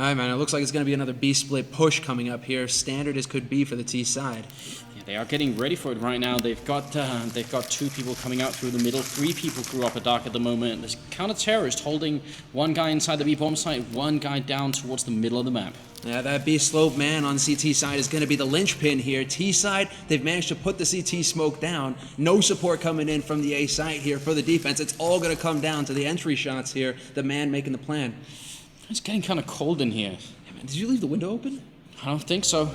Alright, man, it looks like it's going to be another B-split push coming up here, standard as could be for the T side. Yeah, they are getting ready for it right now. They've got 2 people coming out through the middle, 3 people through upper dark at the moment. There's counter-terrorist holding 1 guy inside the B-bomb site, 1 guy down towards the middle of the map. Yeah, that B-slope man on the CT side is going to be the linchpin here. T side, they've managed to put the CT smoke down. No support coming in from the A site here for the defense. It's all going to come down to the entry shots here, the man making the plan. It's getting kind of cold in here. Hey man, did you leave the window open? I don't think so.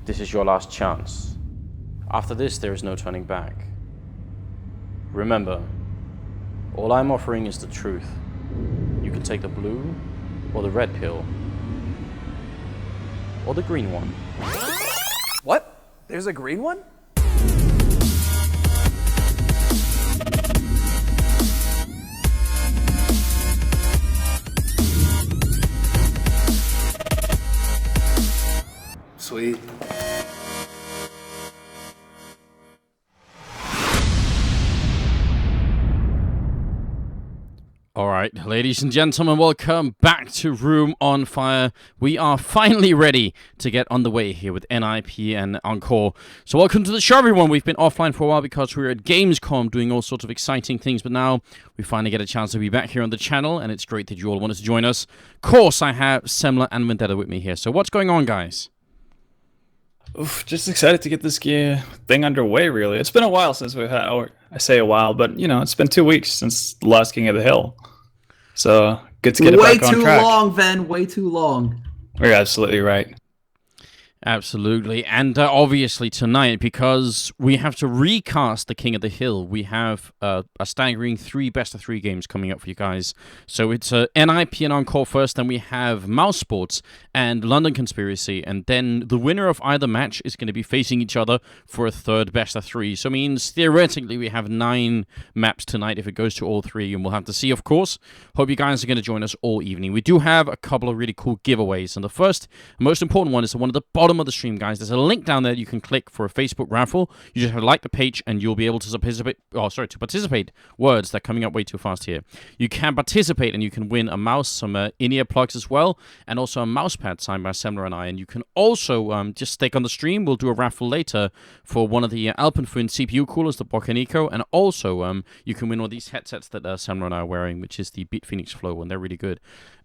This is your last chance. After this, there is no turning back. Remember, all I'm offering is the truth. You can take the blue, or the red pill, or the green one. What? There's a green one? Sweet. All right, ladies and gentlemen, welcome back to Room on Fire. We are finally ready to get on the way here with NiP and Encore. So welcome to the show, everyone. We've been offline for a while because we were at Gamescom doing all sorts of exciting things, but now we finally get a chance to be back here on the channel, and it's great that you all wanted to join us. Of course, I have Semler and Vendetta with me here. So what's going on, guys? Oof, just excited to get this thing underway, really. It's been a while since we've had, or I say a while, but, you know, it's been 2 weeks since the last King of the Hill. So, good to get it back on track. Way too long, Ven. Way too long. You're absolutely right. Absolutely, and obviously tonight, because we have to recast the King of the Hill, we have a staggering 3 best-of-3 games coming up for you guys. So it's NiP and Encore first, then we have Mouse Sports and London Conspiracy, and then the winner of either match is going to be facing each other for a third best-of-3. So it means, theoretically, we have 9 maps tonight if it goes to all 3, and we'll have to see, of course. Hope you guys are going to join us all evening. We do have a couple of really cool giveaways, and the first, most important one is the one at the bottom of the stream, guys. There's a link down there you can click for a Facebook raffle. You just have to like the page and you'll be able to participate. Words, they're coming up way too fast here. You can participate and you can win a mouse, some in-ear plugs as well, and also a mouse pad signed by Semler and I. And you can also just stick on the stream. We'll do a raffle later for one of the Alpenföhn CPU coolers, the Bocanico, and also you can win one of these headsets that Semler and I are wearing, which is the Beat Phoenix Flow, and they're really good.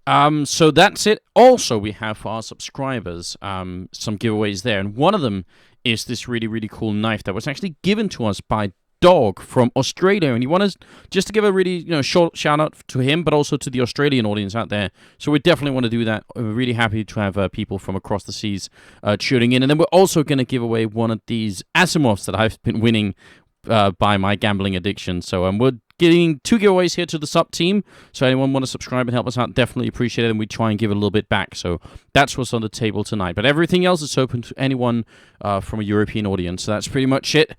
So that's it. Also, we have for our subscribers some giveaways there, and one of them is this really, really cool knife that was actually given to us by Dog from Australia, and he wanted just to give a really short shout out to him, but also to the Australian audience out there. So we definitely want to do that. We're really happy to have people from across the seas tuning in, and then we're also going to give away one of these Asimovs that I've been winning by my gambling addiction. So we're getting 2 giveaways here to the sub team. So anyone want to subscribe and help us out, definitely appreciate it, and we try and give a little bit back. So that's what's on the table tonight. But everything else is open to anyone from a European audience. So that's pretty much it.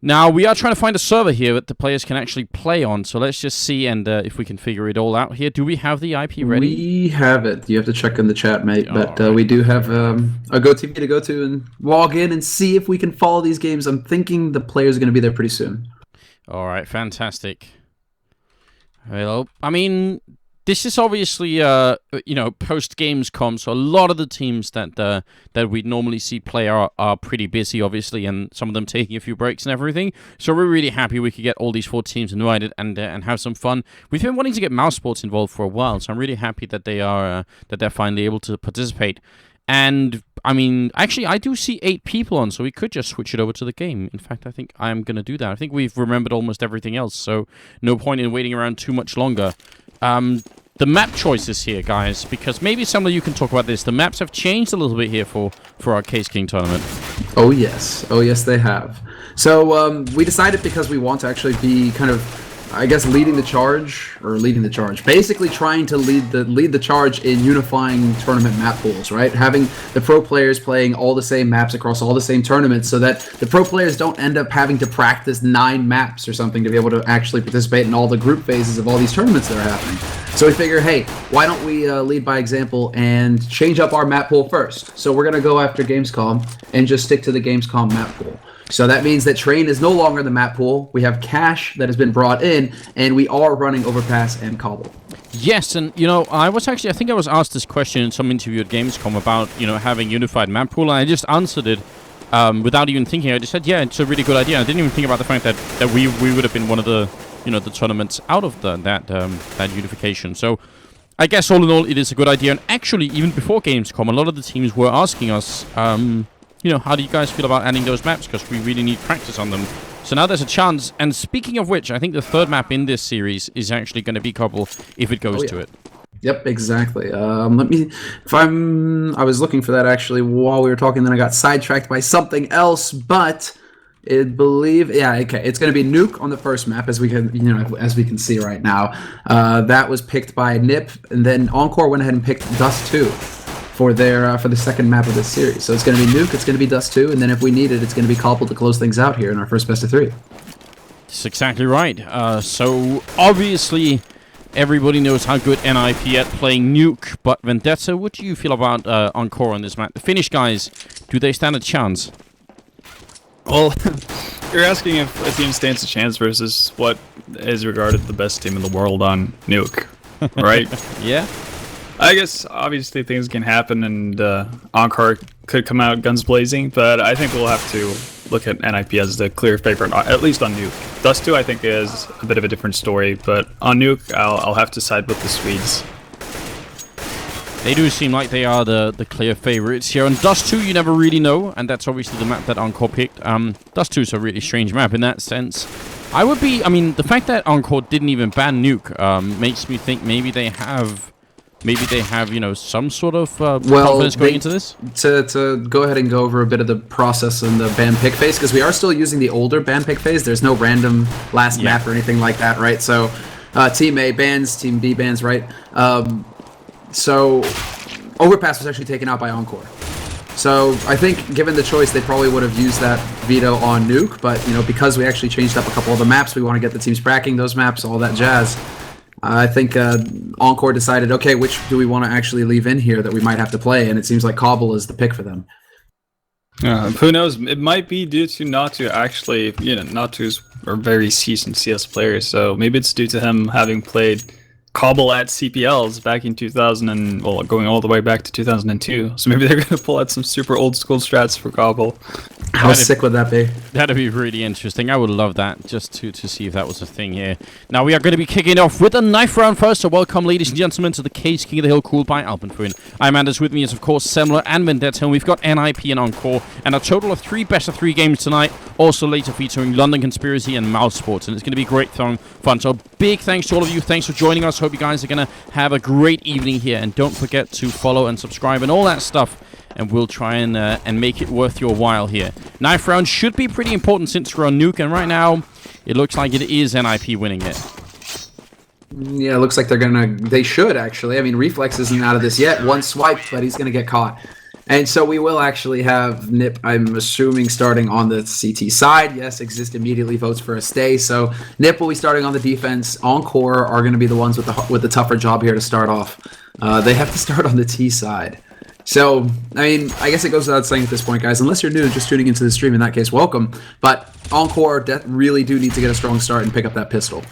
Now, we are trying to find a server here that the players can actually play on, so let's just see and if we can figure it all out here. Do we have the IP ready? We have it. You have to check in the chat, mate. But right. we do have a GoTV to go to and log in and see if we can follow these games. I'm thinking the players are going to be there pretty soon. All right, fantastic. Well, I mean, this is obviously, post Gamescom, so a lot of the teams that we normally see play are pretty busy, obviously, and some of them taking a few breaks and everything. So we're really happy we could get all these 4 teams invited and have some fun. We've been wanting to get Mouse Sports involved for a while, so I'm really happy that they're finally able to participate. And I mean, actually, I do see 8 people on, so we could just switch it over to the game. In fact, I think I am going to do that. I think we've remembered almost everything else, so no point in waiting around too much longer. The map choices here, guys, because maybe some of you can talk about this. The maps have changed a little bit here for our Caseking tournament. Oh, yes. Oh, yes, they have. So we decided because we want to actually be kind of, I guess, leading the charge, basically trying to lead the charge in unifying tournament map pools, right? Having the pro players playing all the same maps across all the same tournaments so that the pro players don't end up having to practice 9 maps or something to be able to actually participate in all the group phases of all these tournaments that are happening. So we figure, hey, why don't we lead by example and change up our map pool first? So we're going to go after Gamescom and just stick to the Gamescom map pool. So that means that Train is no longer the map pool. We have Cash that has been brought in, and we are running Overpass and Cobble. Yes, and I think I was asked this question in some interview at Gamescom about having unified map pool, and I just answered it without even thinking. I just said, yeah, it's a really good idea. I didn't even think about the fact that we would have been one of the the tournaments out of that unification. So I guess all in all, it is a good idea. And actually, even before Gamescom, a lot of the teams were asking us, how do you guys feel about adding those maps? Because we really need practice on them. So now there's a chance. And speaking of which, I think the 3rd map in this series is actually going to be Cobble if it goes to it. Yep, exactly. I was looking for that actually while we were talking, then I got sidetracked by something else, but it's going to be Nuke on the first map, as we can see right now. That was picked by NiP, and then Encore went ahead and picked Dust 2 for the second map of this series. So it's going to be Nuke, it's going to be Dust 2, and then if we need it, it's going to be Cobble to close things out here in our first best of 3. That's exactly right. So obviously, everybody knows how good NiP at playing Nuke, but Vendetta, what do you feel about Encore on this map? The Finnish guys, do they stand a chance? Well, you're asking if a team stands a chance versus what is regarded the best team in the world on Nuke, right? Yeah. I guess, obviously, things can happen, and Encore could come out guns blazing, but I think we'll have to look at NiP as the clear favorite, at least on Nuke. Dust 2, I think, is a bit of a different story, but on Nuke, I'll have to side with the Swedes. They do seem like they are the clear favorites here. On Dust 2, you never really know, and that's obviously the map that Encore picked. Dust 2 is a really strange map in that sense. The fact that Encore didn't even ban Nuke makes me think maybe they have, some sort of confidence going into this. To go ahead and go over a bit of the process in the ban pick phase, because we are still using the older ban pick phase. There's no random last map or anything like that, right? So Team A bans, Team B bans, right? So Overpass was actually taken out by Encore. So I think given the choice, they probably would have used that veto on Nuke, but because we actually changed up a couple of the maps, we want to get the teams cracking those maps, all that jazz. I think Encore decided, okay, which do we want to actually leave in here that we might have to play, and it seems like Cobble is the pick for them. Who knows? It might be due to Natu actually, Natu's are very seasoned CS players, so maybe it's due to him having played cobble at CPLs back in 2000 and going all the way back to 2002. So maybe they're gonna pull out some super old school strats for cobble. How sick would that be? That'd be really interesting. I would love that, just to see if that was a thing here. Now we are going to be kicking off with a knife round first, so welcome, ladies and gentlemen, to the Caseking of the Hill, cooled by Alpenföhn. I'm Anders, with me is, of course, Semler and Vendetta, and we've got NiP and Encore, and a total of 3 best-of-3 games tonight, also later featuring London Conspiracy and Mouse Sports, and it's going to be great fun. So big thanks to all of you. Thanks for joining us. Hope you guys are going to have a great evening here, and don't forget to follow and subscribe and all that stuff, and we'll try and make it worth your while here. Knife round should be pretty important since we're on Nuke, and right now, it looks like it is NiP winning it. Yeah, it looks like they should, actually. I mean, Reflex isn't out of this yet. One swipe, but he's gonna get caught. And so we will actually have NiP, I'm assuming, starting on the CT side. Yes, Exist immediately votes for a stay, so NiP will be starting on the defense. Encore are gonna be the ones with the tougher job here to start off. They have to start on the T side. So, I mean, I guess it goes without saying at this point, guys, unless you're new, just tuning into the stream, in that case, welcome. But Encore really do need to get a strong start and pick up that pistol.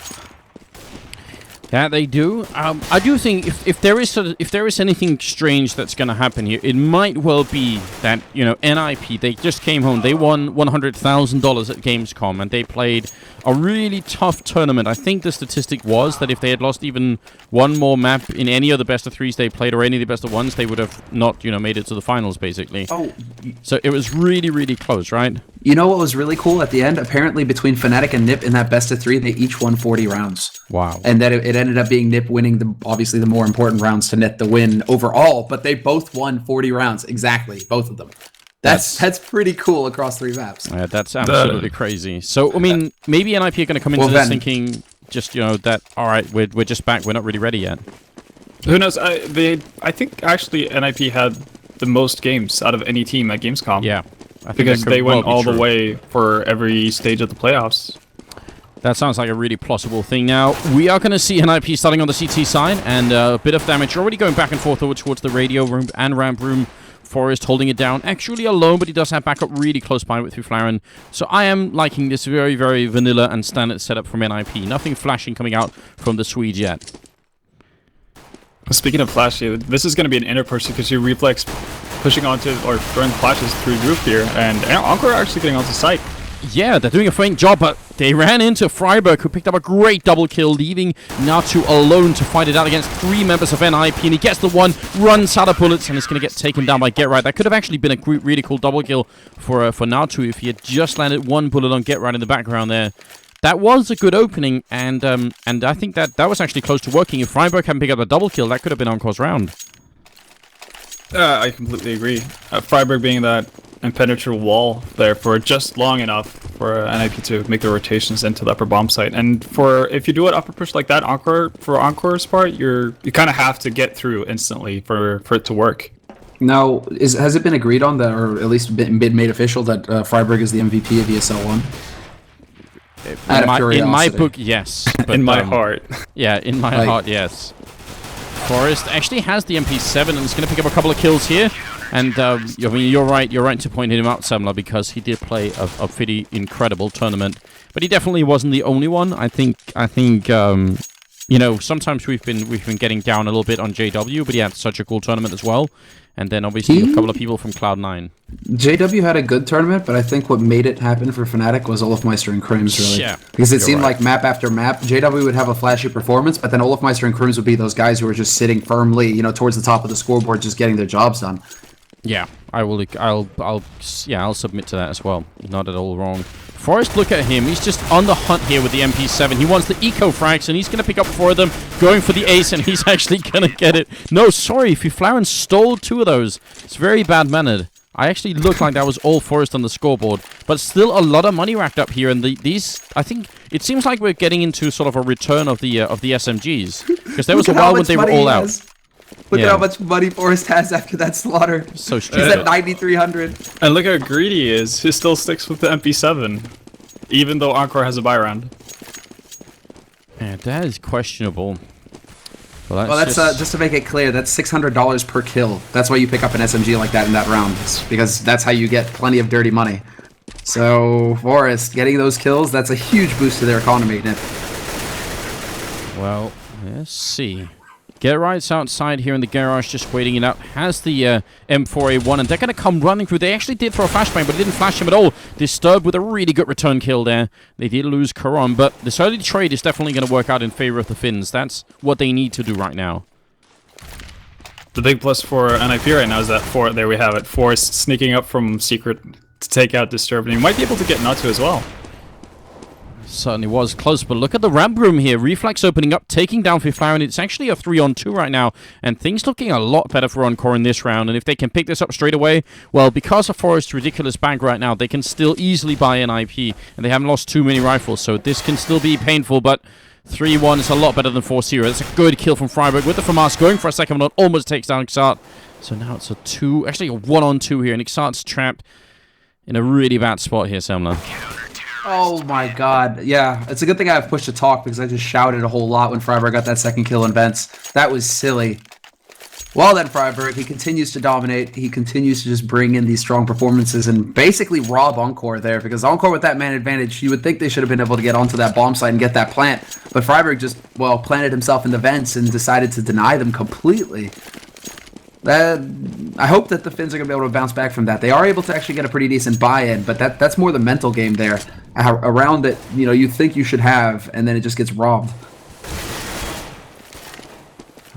Yeah, they do. I do think if there is anything strange that's going to happen here, it might well be that, you know, NiP, they just came home. They won $100,000 at Gamescom, and they played a really tough tournament. I think the statistic was that if they had lost even one more map in any of the best-of-3s they played, or any of the best-of-1s, they would have not, you know, made it to the finals, basically. Oh. So it was really, really close, right? You know what was really cool at the end? Apparently, between Fnatic and NiP in that best-of-3, they each won 40 rounds. Wow. And that it ended up being NiP winning, obviously, the more important rounds to net the win overall, but they both won 40 rounds. Exactly, both of them. That's pretty cool across 3 maps. Yeah, that's absolutely crazy. So, I mean, maybe NiP are going to come into this thinking, just, you know, that, all right, we're just back, we're not really ready yet. Who knows? I think, actually, NiP had the most games out of any team at Gamescom. Yeah. Because they went all the way for every stage of the playoffs. That sounds like a really plausible thing. Now, we are going to see NiP starting on the CT side, and a bit of damage already going back and forth over towards the radio room and ramp room. Forest holding it down, actually alone, but he does have backup really close by with Flaren. So I am liking this very, very vanilla and standard setup from NiP. Nothing flashing coming out from the Swedes yet. Speaking of flashy, this is going to be an inner push because you Reflex pushing onto or throwing flashes through roof here, and Encore are actually getting onto site. Yeah, they're doing a faint job, but they ran into Freiburg, who picked up a great double kill, leaving Natu alone to fight it out against 3 members of NiP, and he gets the one, runs out of bullets, and it's going to get taken down by Get Right. That could have actually been a really cool double kill for Natu if he had just landed 1 bullet on Get Right in the background there. That was a good opening, and I think that was actually close to working. If Freiburg hadn't picked up a double kill, that could have been Encore's round. I completely agree. Freiburg being that impenetrable wall there for just long enough for NiP to make the rotations into the upper bomb site. And if you do an upper push like that, for Encore's part, you kind of have to get through instantly for it to work. Now, has it been agreed on that, or at least been made official, that Freiburg is the MVP of ESL 1? In my book, yes. But, in my heart. Yeah, in my heart, yes. Forest actually has the MP7 and is going to pick up a couple of kills here. And I mean, you're right to point him out, Semler, because he did play a pretty incredible tournament. But he definitely wasn't the only one. I think you know, sometimes we've been getting down a little bit on JW, but he had such a cool tournament as well. And then obviously a couple of people from Cloud9. JW had a good tournament, but I think what made it happen for Fnatic was Olofmeister and Krims, really. Yeah, because it seemed like map after map, JW would have a flashy performance, but then Olofmeister and Krims would be those guys who were just sitting firmly, you know, towards the top of the scoreboard, just getting their jobs done. Yeah, I'll submit to that as well. Not at all wrong. Forrest, look at him. He's just on the hunt here with the MP7. He wants the eco frags, and he's going to pick up 4 of them, going for the ace, and he's actually going to get it. No, sorry, Flaren stole 2 of those. It's very bad-mannered. I actually looked like that was all Forrest on the scoreboard, but still a lot of money racked up here, and these, I think, it seems like we're getting into sort of a return of the SMGs, because there was a while when they were all out. Look at how much money Forrest has after that slaughter. So He's at 9,300. And look how greedy he is. He still sticks with the MP7, even though Encore has a buy round. Yeah, that is questionable. Well, that's just to make it clear, that's $600 per kill. That's why you pick up an SMG like that in that round, because that's how you get plenty of dirty money. So, Forrest, getting those kills, that's a huge boost to their economy. Well, Let's see. Get Right's outside here in the garage, just waiting it out. Has the M4A1, and they're going to come running through. They actually did throw a flashbang, but it didn't flash him at all. Disturbed with a really good return kill there. They did lose Karon, but this early trade is definitely going to work out in favor of the Finns. That's what they need to do right now. The big plus for NiP right now is that there we have it. Forrest sneaking up from secret to take out Disturbed, and he might be able to get Natu as well. Certainly was close, but look at the ramp room here. Reflex opening up, taking down Fiflower, and it's actually a 3-on-2 right now, and things looking a lot better for Encore in this round. And if they can pick this up straight away, well, because of Forrest's ridiculous bank right now, they can still easily buy an IP, and they haven't lost too many rifles, so this can still be painful, but 3-1 is a lot better than 4-0. That's a good kill from Freiburg with the FAMAS going for a second one, almost takes down Xart. So now it's a 1-on-2 here, and Xart's trapped in a really bad spot here, Semler. Oh my god. Yeah, it's a good thing I have push to talk because I just shouted a whole lot when Freiburg got that second kill in vents. That was silly. Well then, Freiburg, he continues to dominate. He continues to just bring in these strong performances and basically rob Encore there, because Encore with that man advantage, you would think they should have been able to get onto that bomb site and get that plant. But Freiburg just, well, planted himself in the vents and decided to deny them completely. I hope that the Finns are going to be able to bounce back from that. They are able to actually get a pretty decent buy-in, but that's more the mental game there. Around it, you know, you think you should have, and then it just gets robbed.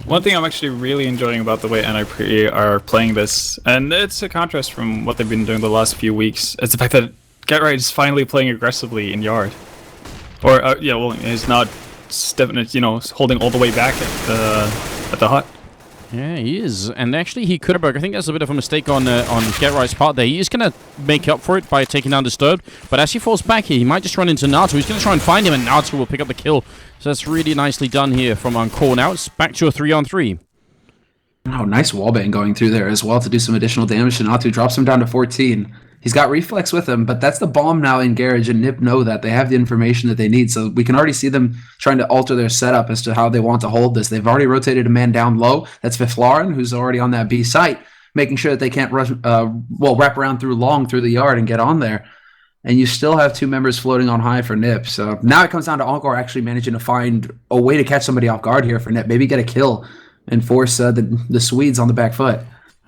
One thing I'm actually really enjoying about the way NiP are playing this, and it's a contrast from what they've been doing the last few weeks, is the fact that Get Right is finally playing aggressively in yard. Or, yeah, well, he's not stepping, you know, holding all the way back at the hut. Yeah, he is. And actually, he could have... I think that's a bit of a mistake on Get Right's part there. He is going to make up for it by taking down Disturbed. But as he falls back here, he might just run into Natu. He's going to try and find him, and Natu will pick up the kill. So that's really nicely done here from Encore. Now it's back to a 3-on-3. Oh, nice wallbang going through there as well to do some additional damage to Natu. Drops him down to 14. He's got Reflex with him, but that's the bomb now in Garage, and NiP know that. They have the information that they need, so we can already see them trying to alter their setup as to how they want to hold this. They've already rotated a man down low. That's Viflaren, who's already on that B site, making sure that they can't rush, wrap around through the yard and get on there. And you still have two members floating on high for NiP. So now it comes down to Encore actually managing to find a way to catch somebody off guard here for NiP. Maybe get a kill and force the Swedes on the back foot.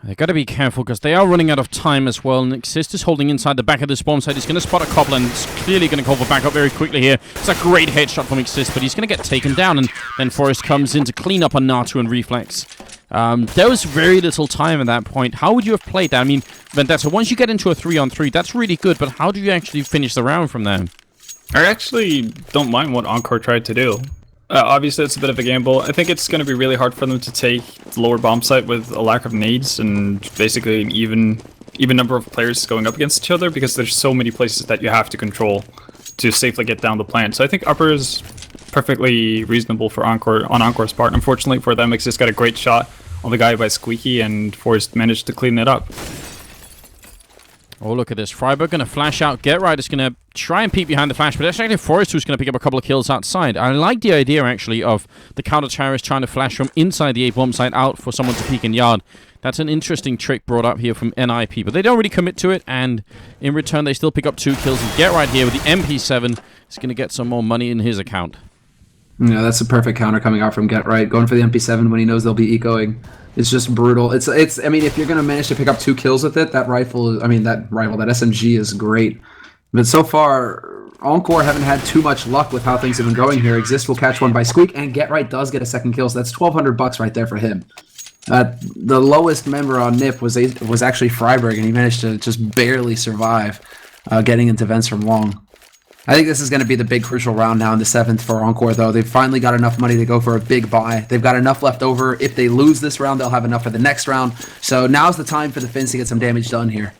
They've got to be careful because they are running out of time as well. And Exist is holding inside the back of this bomb site. He's going to spot a couple and it's clearly going to call for backup very quickly here. It's a great headshot from Exist, but he's going to get taken down. And then Forrest comes in to clean up on Natu and Reflex. There was very little time at that point. How would you have played that? I mean, Vendetta, once you get into a 3-on-3, that's really good, but how do you actually finish the round from there? I actually don't mind what Encore tried to do. Obviously, it's a bit of a gamble. I think it's going to be really hard for them to take the lower bomb site with a lack of nades and basically an even number of players going up against each other, because there's so many places that you have to control to safely get down the plant. So I think upper is perfectly reasonable for Encore on Encore's part. Unfortunately for them, Exist got a great shot on the guy by Squeaky, and Forrest managed to clean it up. Oh, look at this. Freiburg going to flash out. Get Right is going to try and peek behind the flash, but it's actually Forrest who's going to pick up a couple of kills outside. I like the idea, actually, of the counter-terrorist trying to flash from inside the A-bomb site out for someone to peek in yard. That's an interesting trick brought up here from NiP, but they don't really commit to it, and in return, they still pick up 2 kills. And Get Right here with the MP7 is going to get some more money in his account. Yeah, that's a perfect counter coming out from Get Right. Going for the MP7 when he knows they'll be ecoing. It's just brutal. It's. I mean, if you're gonna manage to pick up 2 kills with it, that SMG is great. But so far, Encore haven't had too much luck with how things have been going here. Exist will catch one by Squeak, and Get Right does get a second kill, so that's $1,200 right there for him. The lowest member on NiP was actually Freiburg, and he managed to just barely survive, getting into vents from long. I think this is going to be the big crucial round now in the 7th for Encore, though. They've finally got enough money to go for a big buy. They've got enough left over. If they lose this round, they'll have enough for the next round. So now's the time for the Finns to get some damage done here.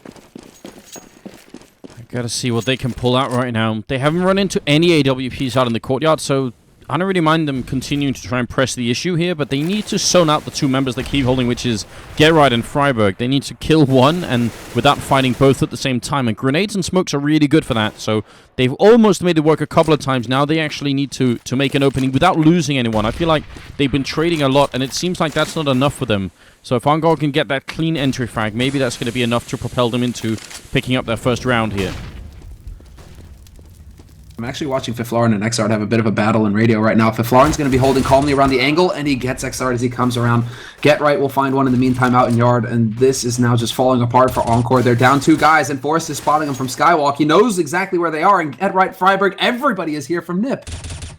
I gotta see what they can pull out right now. They haven't run into any AWPs out in the courtyard, so I don't really mind them continuing to try and press the issue here, but they need to zone out the 2 members they keep holding, which is Get Right and Freiburg. They need to kill one and without fighting both at the same time, and grenades and smokes are really good for that, so they've almost made it work a couple of times. Now they actually need to make an opening without losing anyone. I feel like they've been trading a lot, and it seems like that's not enough for them. So if Encore can get that clean entry frag, maybe that's going to be enough to propel them into picking up their first round here. I'm actually watching Fiflarin and Xrd have a bit of a battle in radio right now. Fiflarin's going to be holding calmly around the angle, and he gets Xrd as he comes around. Get Right will find one in the meantime out in yard, and this is now just falling apart for Encore. They're down 2 guys, and Forrest is spotting them from Skywalk. He knows exactly where they are, and Get Right, Freiberg, everybody is here from NiP.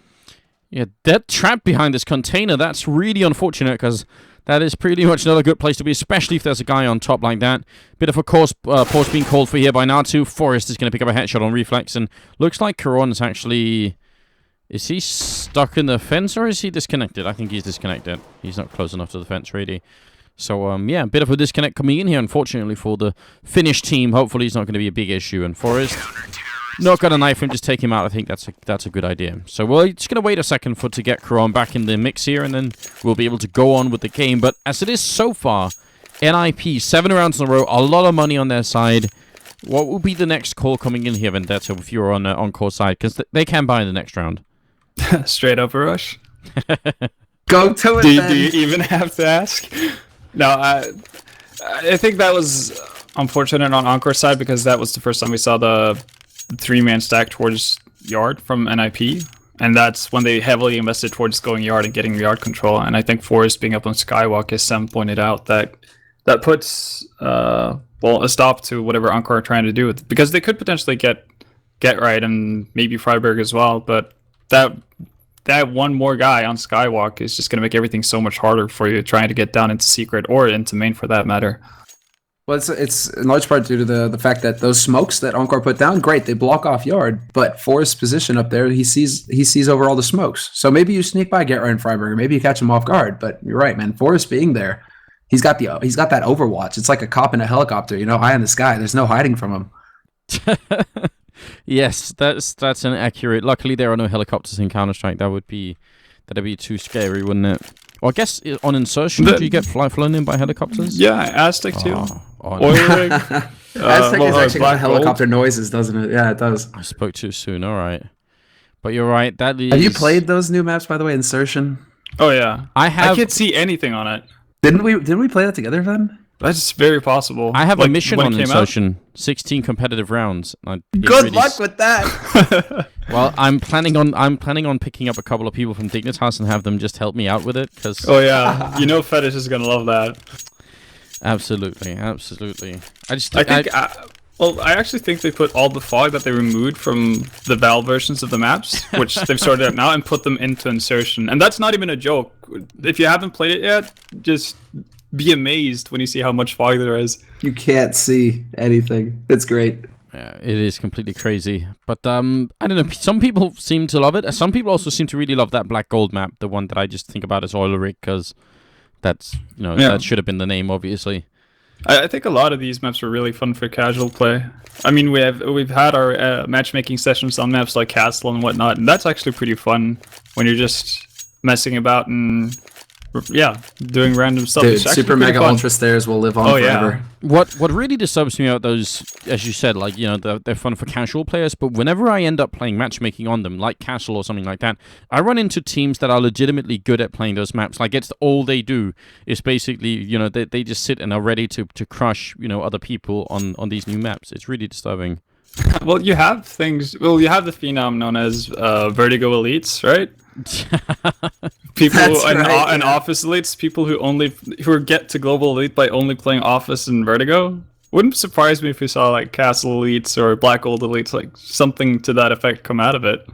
Yeah, dead trapped behind this container. That's really unfortunate because that is pretty much not a good place to be, especially if there's a guy on top like that. Bit of a pause being called for here by Natu. Forrest is going to pick up a headshot on reflex, and looks like Caron is actually... Is he stuck in the fence, or is he disconnected? I think he's disconnected. He's not close enough to the fence, really. So, yeah, a bit of a disconnect coming in here, unfortunately, for the Finnish team. Hopefully it's not going to be a big issue, and Forrest... Not gonna knife him, just take him out. I think that's a good idea. So we're just gonna wait a second to get Caron back in the mix here, and then we'll be able to go on with the game. But as it is so far, NiP 7 rounds in a row, a lot of money on their side. What will be the next call coming in here, Vendetta, if you're on Encore side? Because they can buy in the next round. Straight up a rush. Go to it, do then. you even have to ask? No, I think that was unfortunate on Encore side because that was the first time we saw the 3-man stack towards yard from NiP, and that's when they heavily invested towards going yard and getting yard control. And I think Forrest being up on Skywalk, as Sam pointed out, that puts a stop to whatever Encore are trying to do with, because they could potentially get Right and maybe Freiberg as well, but that one more guy on Skywalk is just going to make everything so much harder for you trying to get down into secret or into main for that matter. Well, it's in large part due to the fact that those smokes that Encore put down, great, they block off yard, but Forrest's position up there, he sees over all the smokes. So maybe you sneak by Get Right and Freiberg, or maybe you catch him off guard. But you're right, man. Forrest being there, he's got that overwatch. It's like a cop in a helicopter, high in the sky. There's no hiding from him. Yes, that's an accurate. Luckily, there are no helicopters in Counter-Strike. That'd be too scary, wouldn't it? Well, I guess on insertion, do you get flown in by helicopters? Yeah, Aztec too. Oh, Aztec is actually got helicopter noises, doesn't it? Yeah, it does. I spoke too soon. All right, but you're right. That is... Have you played those new maps, by the way? Insertion. Oh yeah, I can't see anything on it. Didn't we play that together then? That's very possible. I have a mission on insertion. 16 competitive rounds. Good luck with that. Well, I'm planning on picking up a couple of people from Dignitas and have them just help me out with it. Cause oh yeah, Fetish is gonna love that. Absolutely. I actually think they put all the fog that they removed from the Valve versions of the maps, which they've sorted out now, and put them into insertion. And that's not even a joke. If you haven't played it yet, just be amazed when you see how much fog there is. You can't see anything. It's great. Yeah, it is completely crazy. But I don't know. Some people seem to love it. Some people also seem to really love that black gold map, the one that I just think about as Oilerik, because that's that should have been the name, obviously. I think a lot of these maps are really fun for casual play. I mean, we've had our matchmaking sessions on maps like Castle and whatnot, and that's actually pretty fun when you're just messing about and doing random stuff. Dude, Super Mega Ultra Stairs will live on forever. What really disturbs me about those, as you said, like, they're fun for casual players, but whenever I end up playing matchmaking on them, like Castle or something like that, I run into teams that are legitimately good at playing those maps. Like, it's all they do is basically, they just sit and are ready to crush, other people on these new maps. It's really disturbing. Well, you have you have the phenom known as Vertigo Elites, right? People and Office Elites, people who get to Global Elite by only playing Office and Vertigo. Wouldn't surprise me if we saw like Castle Elites or Black Gold Elites, like something to that effect come out of it.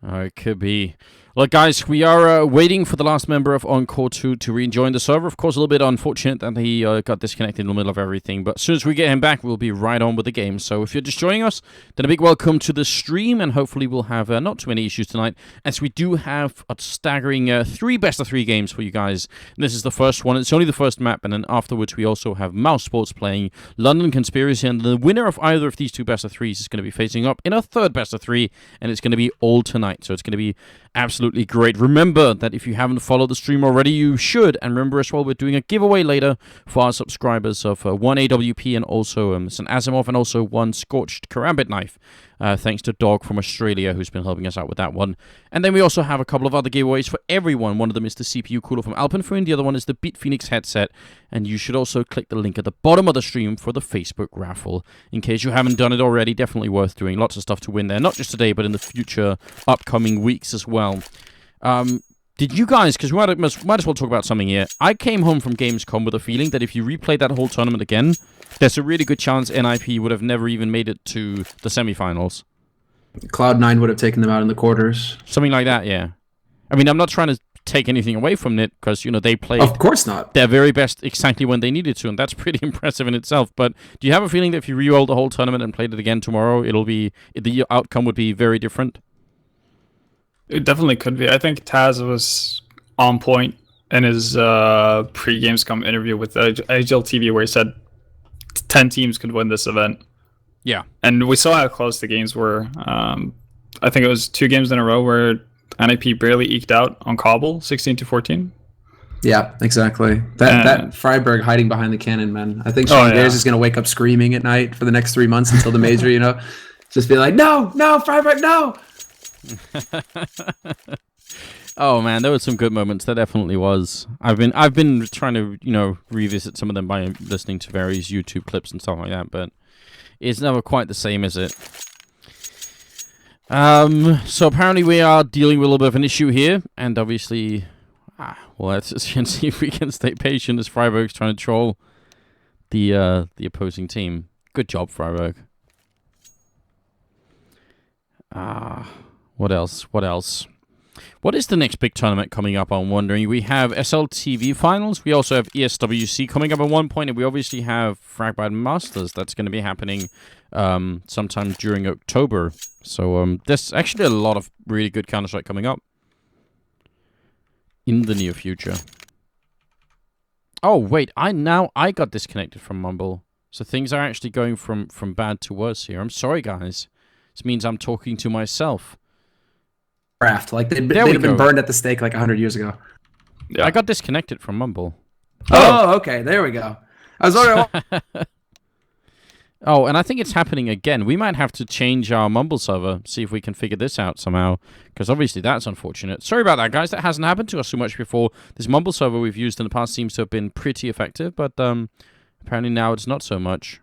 It could be. Look, guys, we are waiting for the last member of Encore to rejoin the server. Of course, a little bit unfortunate that he got disconnected in the middle of everything. But as soon as we get him back, we'll be right on with the game. So if you're just joining us, then a big welcome to the stream. And hopefully we'll have not too many issues tonight, as we do have a staggering 3 best-of-3 games for you guys. And this is the first one. It's only the first map. And then afterwards, we also have Mouse Sports playing London Conspiracy. And the winner of either of these 2 best-of-3s is going to be facing up in a third best-of-3. And it's going to be all tonight. So it's going to be absolutely absolutely great. Remember that if you haven't followed the stream already, you should. And remember as well, we're doing a giveaway later for our subscribers of one AWP and also St. Asimov and also one Scorched Karambit knife. Thanks to Dog from Australia who's been helping us out with that one. And then we also have a couple of other giveaways for everyone. One of them is the CPU cooler from Alpenföhn. The other one is the Beat Phoenix headset. And you should also click the link at the bottom of the stream for the Facebook raffle. In case you haven't done it already, definitely worth doing. Lots of stuff to win there. Not just today, but in the future upcoming weeks as well. Did you guys, because we might as well talk about something here. I came home from Gamescom with a feeling that if you replay that whole tournament again, there's a really good chance NiP would have never even made it to the semifinals. Cloud9 would have taken them out in the quarters. Something like that, yeah. I mean, I'm not trying to take anything away from NiP, because, you know, they played of course not. Their very best exactly when they needed to, and that's pretty impressive in itself. But do you have a feeling that if you re-roll the whole tournament and played it again tomorrow, the outcome would be very different? It definitely could be. I think Taz was on point in his pre-Gamescom interview with AGL TV where he said 10 teams could win this event. Yeah. And we saw how close the games were. I think it was 2 games in a row where NiP barely eked out on Cobble, 16-14. Yeah, exactly. That Freiburg hiding behind the cannon, man. I think Sean Gayers is going to wake up screaming at night for the next 3 months until the major, you know? Just be like, no, Freiburg, no! Oh man, there were some good moments. There definitely was. I've been trying to, you know, revisit some of them by listening to various YouTube clips and stuff like that, but it's never quite the same, is it? So apparently we are dealing with a little bit of an issue here, and obviously, well, let's just see if we can stay patient as Freiburg's trying to troll the opposing team. Good job, Freiburg. What else? What is the next big tournament coming up, I'm wondering? We have SLTV finals. We also have ESWC coming up at one point, and we obviously have Fragbite Masters. That's going to be happening sometime during October. So there's actually a lot of really good Counter-Strike coming up in the near future. Oh, wait. I got disconnected from Mumble. So things are actually going from bad to worse here. I'm sorry, guys. This means I'm talking to myself. Craft. Like they'd have been burned at the stake like 100 years ago. Yeah. I got disconnected from Mumble. Oh, okay. There we go. I was wondering. Oh, and I think it's happening again. We might have to change our Mumble server, see if we can figure this out somehow, because obviously that's unfortunate. Sorry about that, guys. That hasn't happened to us so much before. This Mumble server we've used in the past seems to have been pretty effective, but apparently now it's not so much.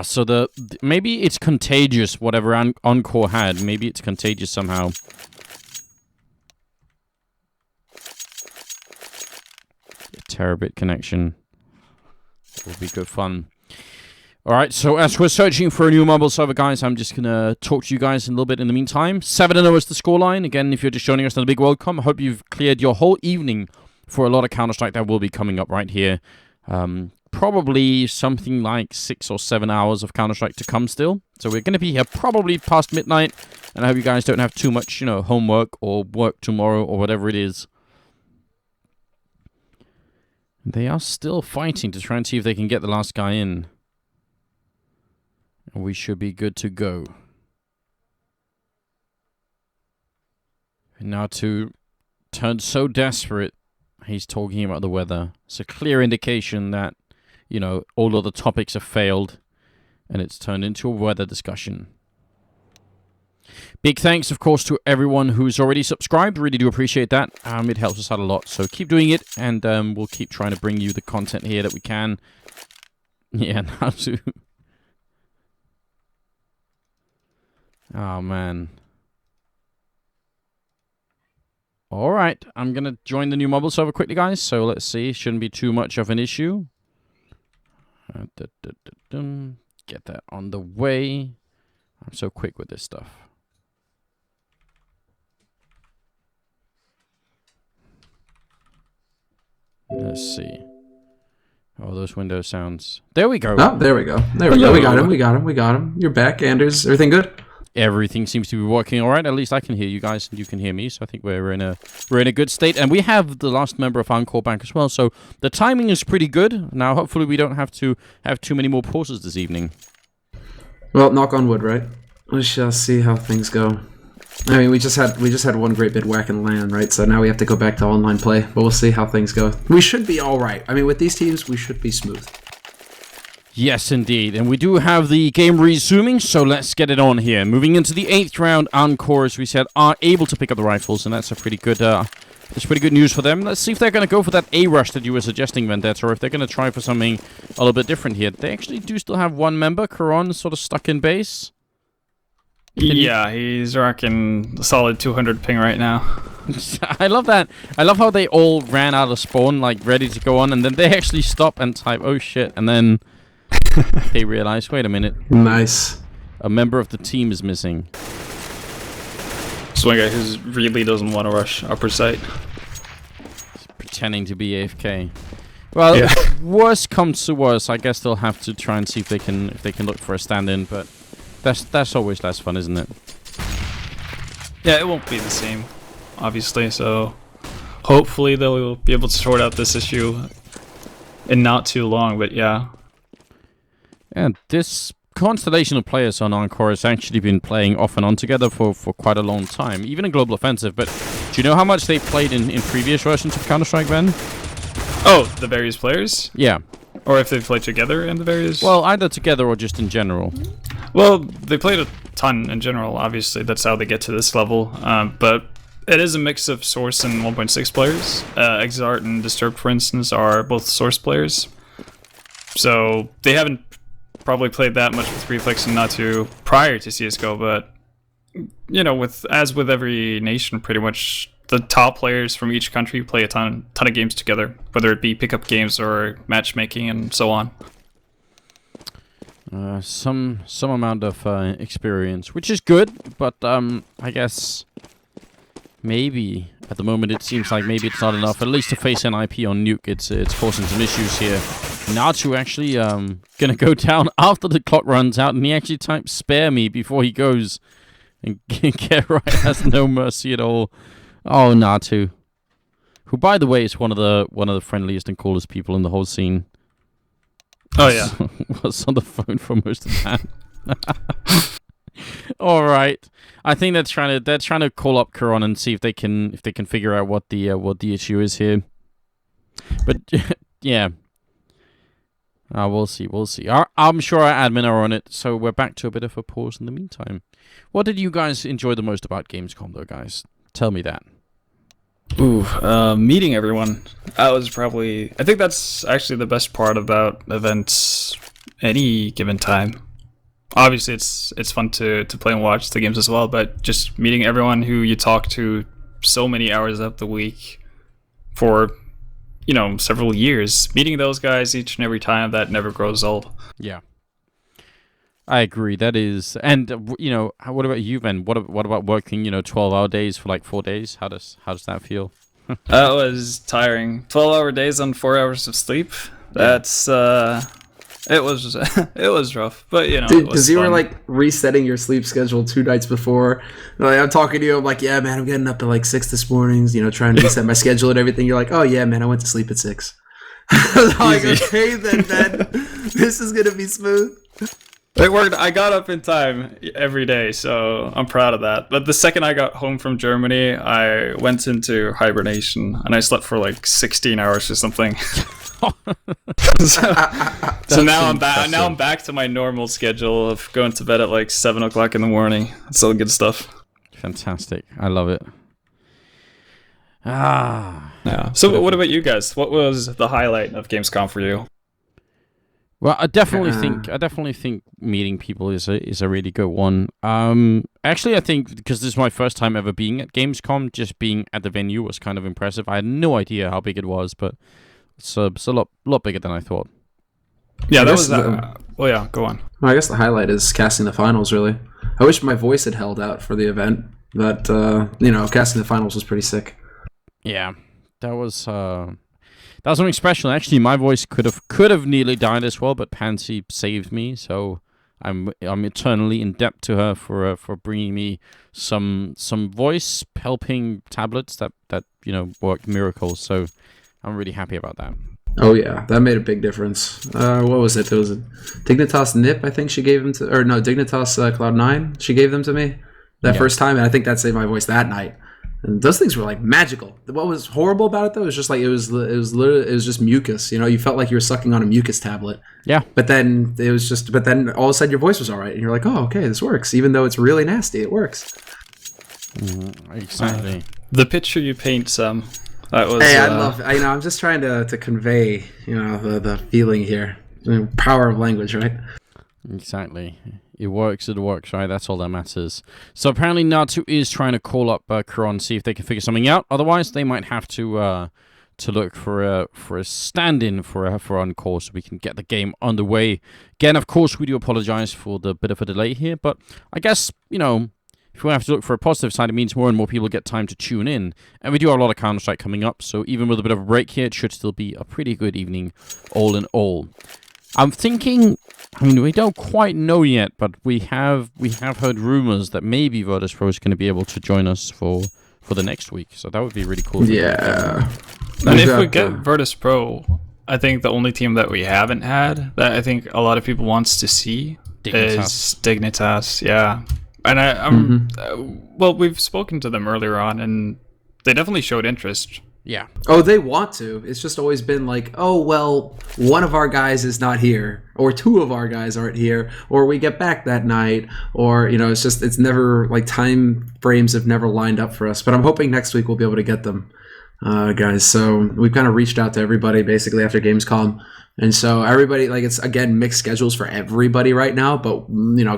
So maybe it's contagious, whatever Encore had. Maybe it's contagious somehow. A terabit connection. It will be good fun. Alright, so as we're searching for a new mobile server, guys, I'm just going to talk to you guys a little bit in the meantime. 7-0 is the scoreline. Again, if you're just joining us on the Big World Cup, I hope you've cleared your whole evening for a lot of Counter-Strike that will be coming up right here. Probably something like 6 or 7 hours of Counter-Strike to come still. So we're going to be here probably past midnight. And I hope you guys don't have too much, you know, homework or work tomorrow or whatever it is. They are still fighting to try and see if they can get the last guy in. And we should be good to go. And now to turn so desperate, he's talking about the weather. It's a clear indication that, you know, all of the topics have failed, and it's turned into a weather discussion. Big thanks, of course, to everyone who's already subscribed. Really do appreciate that. It helps us out a lot, so keep doing it, and we'll keep trying to bring you the content here that we can. Yeah, now to... Oh, man. Alright, I'm going to join the new mobile server quickly, guys. So let's see. Shouldn't be too much of an issue. Get that on the way. I'm so quick with this stuff. Let's see. Oh, those Windows sounds. There we go. Oh, there we go. There we go. We got him. We got him. We got him. You're back, Anders. Everything good? Everything seems to be working all right. At least I can hear you guys, and you can hear me. So I think we're in a good state. And we have the last member of Encore back as well. So the timing is pretty good. Now, hopefully, we don't have to have too many more pauses this evening. Well, knock on wood, right? We shall see how things go. I mean, we just had one great bit whack and land, right? So now we have to go back to online play. But we'll see how things go. We should be all right. I mean, with these teams, we should be smooth. Yes, indeed. And we do have the game resuming, so let's get it on here. Moving into the 8th round, Encore, as we said, are able to pick up the rifles, and that's a pretty good news for them. Let's see if they're going to go for that A-rush that you were suggesting, Vendetta, or if they're going to try for something a little bit different here. They actually do still have one member, Caron, sort of stuck in base. Yeah, he's rocking a solid 200 ping right now. I love that. I love how they all ran out of spawn, like, ready to go on, and then they actually stop and type, oh shit, and then they realize, wait a minute. Nice. A member of the team is missing. So one guy who really doesn't want to rush upper site. He's pretending to be AFK. Well, yeah. Worst comes to worst, I guess they'll have to try and see if they can look for a stand-in, but that's always less fun, isn't it? Yeah, it won't be the same, obviously, so hopefully they'll be able to sort out this issue in not too long, but yeah. And this constellation of players on Encore has actually been playing off and on together for quite a long time, even in Global Offensive, but do you know how much they played in previous versions of Counter-Strike, Ben? Oh, the various players? Yeah. Or if they played together in the various... Well, either together or just in general. Well, they played a ton in general, obviously. That's how they get to this level. But it is a mix of Source and 1.6 players. Exart and Disturbed, for instance, are both Source players. So they haven't probably played that much with Reflex and Natu prior to CSGO, but, you know, as with every nation, pretty much the top players from each country play a ton of games together, whether it be pickup games or matchmaking and so on. Some amount of experience, which is good, but I guess maybe at the moment it seems like maybe it's not enough. At least to face NiP on Nuke, it's causing some issues here. Natu actually gonna go down after the clock runs out, and he actually types "spare me" before he goes, and get right has no mercy at all. Oh, Natu, who by the way is one of the friendliest and coolest people in the whole scene. Oh yeah, was on the phone for most of that. All right, I think they're trying to call up Caron and see if they can figure out what the issue is here. But yeah, we'll see. I'm sure our admin are on it, so we're back to a bit of a pause in the meantime. What did you guys enjoy the most about Gamescom, though, guys? Tell me that. Ooh, meeting everyone. That was probably... I think that's actually the best part about events any given time. Obviously, it's fun to play and watch the games as well, but just meeting everyone who you talk to so many hours of the week for, you know, several years. Meeting those guys each and every time, that never grows old. Yeah. I agree. That is, and you know, what about you, Ben? What about working, 12-hour days for like 4 days? How does that feel? That was tiring. 12-hour days on 4 hours of sleep. That's it was rough, but because you were like resetting your sleep schedule 2 nights before. Like, I'm talking to you, I'm like, yeah, man, I'm getting up at like 6 this morning. Trying to reset my schedule and everything. You're like, oh yeah, man, I went to sleep at 6. I was like, okay, then, Ben, this is gonna be smooth. It worked. I got up in time every day, so I'm proud of that. But the second I got home from Germany, I went into hibernation, and I slept for like 16 hours or something. so now I'm back. Now I'm back to my normal schedule of going to bed at like 7 o'clock in the morning. It's all good stuff. Fantastic. I love it. Yeah. So what about you guys? What was the highlight of Gamescom for you? Well, I definitely think meeting people is a really good one. Actually, I think because this is my first time ever being at Gamescom, just being at the venue was kind of impressive. I had no idea how big it was, but it's a lot bigger than I thought. Yeah, that was. Well, yeah, go on. Well, I guess the highlight is casting the finals. Really, I wish my voice had held out for the event, but casting the finals was pretty sick. Yeah, that was something special. Actually, my voice could have nearly died as well, but Pansy saved me. So I'm eternally in debt to her for bringing me some voice helping tablets that work miracles. So I'm really happy about that. Oh yeah, that made a big difference. What was it? It was a Dignitas NiP, I think she gave them to, or no, Dignitas Cloud9. She gave them to me that first time, and I think that saved my voice that night. And those things were like magical. What was horrible about it though is just like it was just mucus. You felt like you were sucking on a mucus tablet. Yeah. But then all of a sudden your voice was all right, and you're like, oh, okay, this works. Even though it's really nasty, it works. Exactly. The picture you paint, Sam. That was. Hey, I love. I'm just trying to convey, the feeling here. The power of language, right? Exactly. It works, right? That's all that matters. So apparently Natu is trying to call up Karon, see if they can figure something out. Otherwise, they might have to look for a stand-in for Encore so we can get the game underway. Again, of course, we do apologize for the bit of a delay here, but I guess, if we have to look for a positive side, it means more and more people get time to tune in. And we do have a lot of Counter-Strike coming up, so even with a bit of a break here, it should still be a pretty good evening all in all. I'm thinking, we don't quite know yet, but we have heard rumors that maybe Virtus Pro is going to be able to join us for the next week. So that would be really cool. Yeah. And if we get Virtus Pro, I think the only team that we haven't had that I think a lot of people wants to see is Dignitas. Yeah. And well, we've spoken to them earlier on, and they definitely showed interest. Yeah. Oh, they want to. It's just always been like, oh, well, one of our guys is not here, or two of our guys aren't here, or we get back that night, or, it's never, like, time frames have never lined up for us. But I'm hoping next week we'll be able to get them, guys. So we've kind of reached out to everybody, basically, after Gamescom. And so everybody, like, it's, again, mixed schedules for everybody right now. But,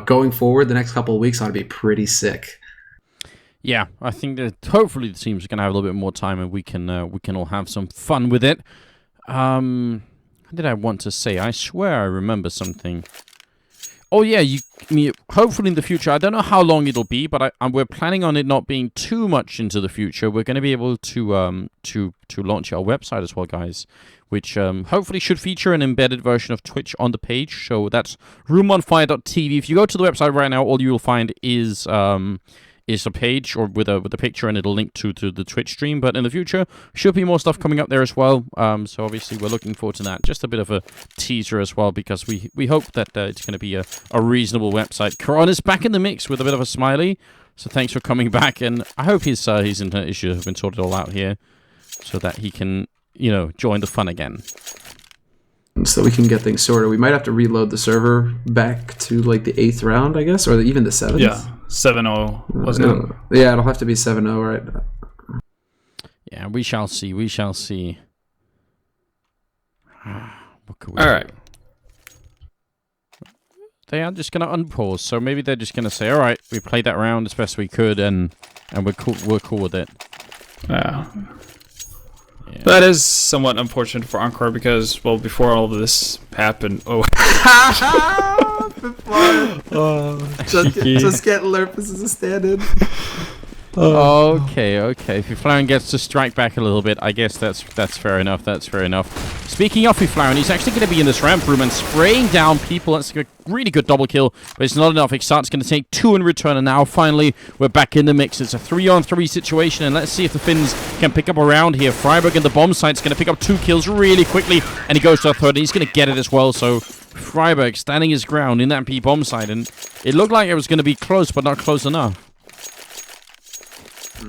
going forward, the next couple of weeks ought to be pretty sick. Yeah, I think that hopefully the teams are going to have a little bit more time and we can all have some fun with it. What did I want to say? I swear I remember something. Oh yeah, hopefully in the future, I don't know how long it'll be, but we're planning on it not being too much into the future. We're going to be able to launch our website as well, guys, which hopefully should feature an embedded version of Twitch on the page. So that's roomonfire.tv. If you go to the website right now, all you will find is a page or with a picture, and it'll link to the Twitch stream. But in the future, should be more stuff coming up there as well. So obviously we're looking forward to that. Just a bit of a teaser as well, because we hope that it's going to be a reasonable website. Karan is back in the mix with a bit of a smiley. So thanks for coming back, and I hope his internet issues have been sorted all out here, so that he can join the fun again. So we can get things sorted. We might have to reload the server back to like the 8th round, I guess, or even the 7th. Yeah, 7-0, wasn't it? Yeah, it'll have to be 7-0, right? Yeah, we shall see. We shall see. All right. They are just going to unpause, so maybe they're just going to say, all right, we played that round as best we could, and we're cool with it. Yeah. That is somewhat unfortunate for Encore because, well, before all of this happened... Just get Lurpus as a stand-in. Okay. If Fiflaren gets to strike back a little bit, I guess that's fair enough. That's fair enough. Speaking of Fiflaren, he's actually going to be in this ramp room and spraying down people. That's a really good double kill, but it's not enough. Ixat's going to take 2 in return, and now finally we're back in the mix. It's a 3-on-3 situation, and let's see if the Finns can pick up a round here. Freiburg in the bomb site's going to pick up 2 kills really quickly, and he goes to a third, and he's going to get it as well. So Freiburg standing his ground in that B bomb site, and it looked like it was going to be close, but not close enough.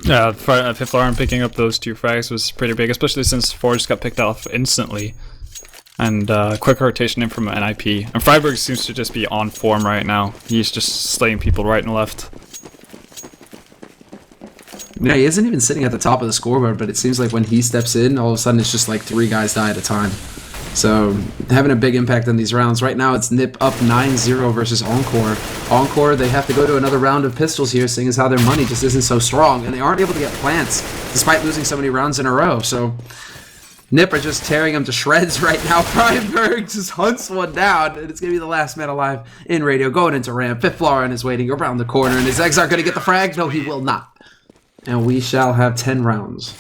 Yeah, Fiflaren picking up those 2 frags was pretty big, especially since Forge got picked off instantly. And quick rotation in from NiP. And Freiburg seems to just be on form right now. He's just slaying people right and left. Yeah, he isn't even sitting at the top of the scoreboard, but it seems like when he steps in, all of a sudden it's just like 3 guys die at a time. So, having a big impact on these rounds. Right now, it's NiP up 9-0 versus Encore. Encore, they have to go to another round of pistols here, seeing as how their money just isn't so strong, and they aren't able to get plants, despite losing so many rounds in a row. So, NiP are just tearing them to shreds right now. Freiburg just hunts one down, and it's going to be the last man alive in radio, going into ramp. Fiflaren is waiting around the corner, and his Exarch going to get the frag? No, he will not. And we shall have 10 rounds.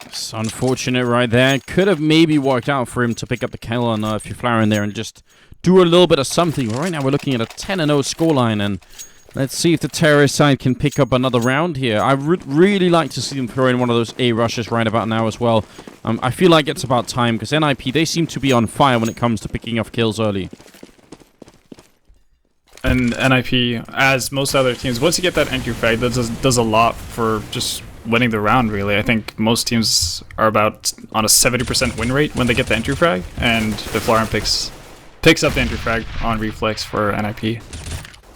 It's unfortunate right there. Could have maybe worked out for him to pick up the kill on Fiflaren there and just do a little bit of something. Right now we're looking at a 10-0 scoreline, and let's see if the terrorist side can pick up another round here. I would really like to see them throw in one of those A rushes right about now as well. I feel like it's about time, because NiP, they seem to be on fire when it comes to picking off kills early. And NiP, as most other teams, once you get that entry frag, that does a lot for just winning the round, really. I think most teams are about on a 70% win rate when they get the entry frag, and the Florian picks up the entry frag on reflex for NiP.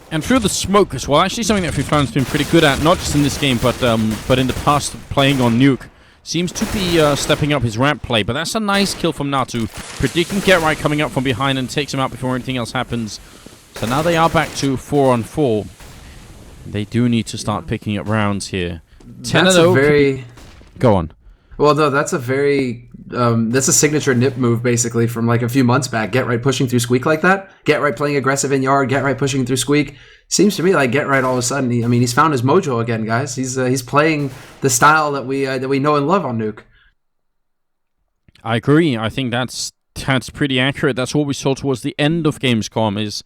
And through the smoke as well, actually something that Florian's been pretty good at, not just in this game, but in the past playing on Nuke. Seems to be stepping up his ramp play, but that's a nice kill from Natu. Predicting Get Right coming up from behind and takes him out before anything else happens. So now they are back to 4-on-4. They do need to start picking up rounds here. 10-0. Go on. Well, no, that's a very that's a signature NiP move basically from like a few months back. Get Right pushing through Squeak like that. Get Right playing aggressive in yard. Get Right pushing through Squeak. Seems to me like Get Right all of a sudden. He's found his mojo again, guys. He's playing the style that we know and love on Nuke. I agree. I think that's pretty accurate. That's what we saw towards the end of Gamescom is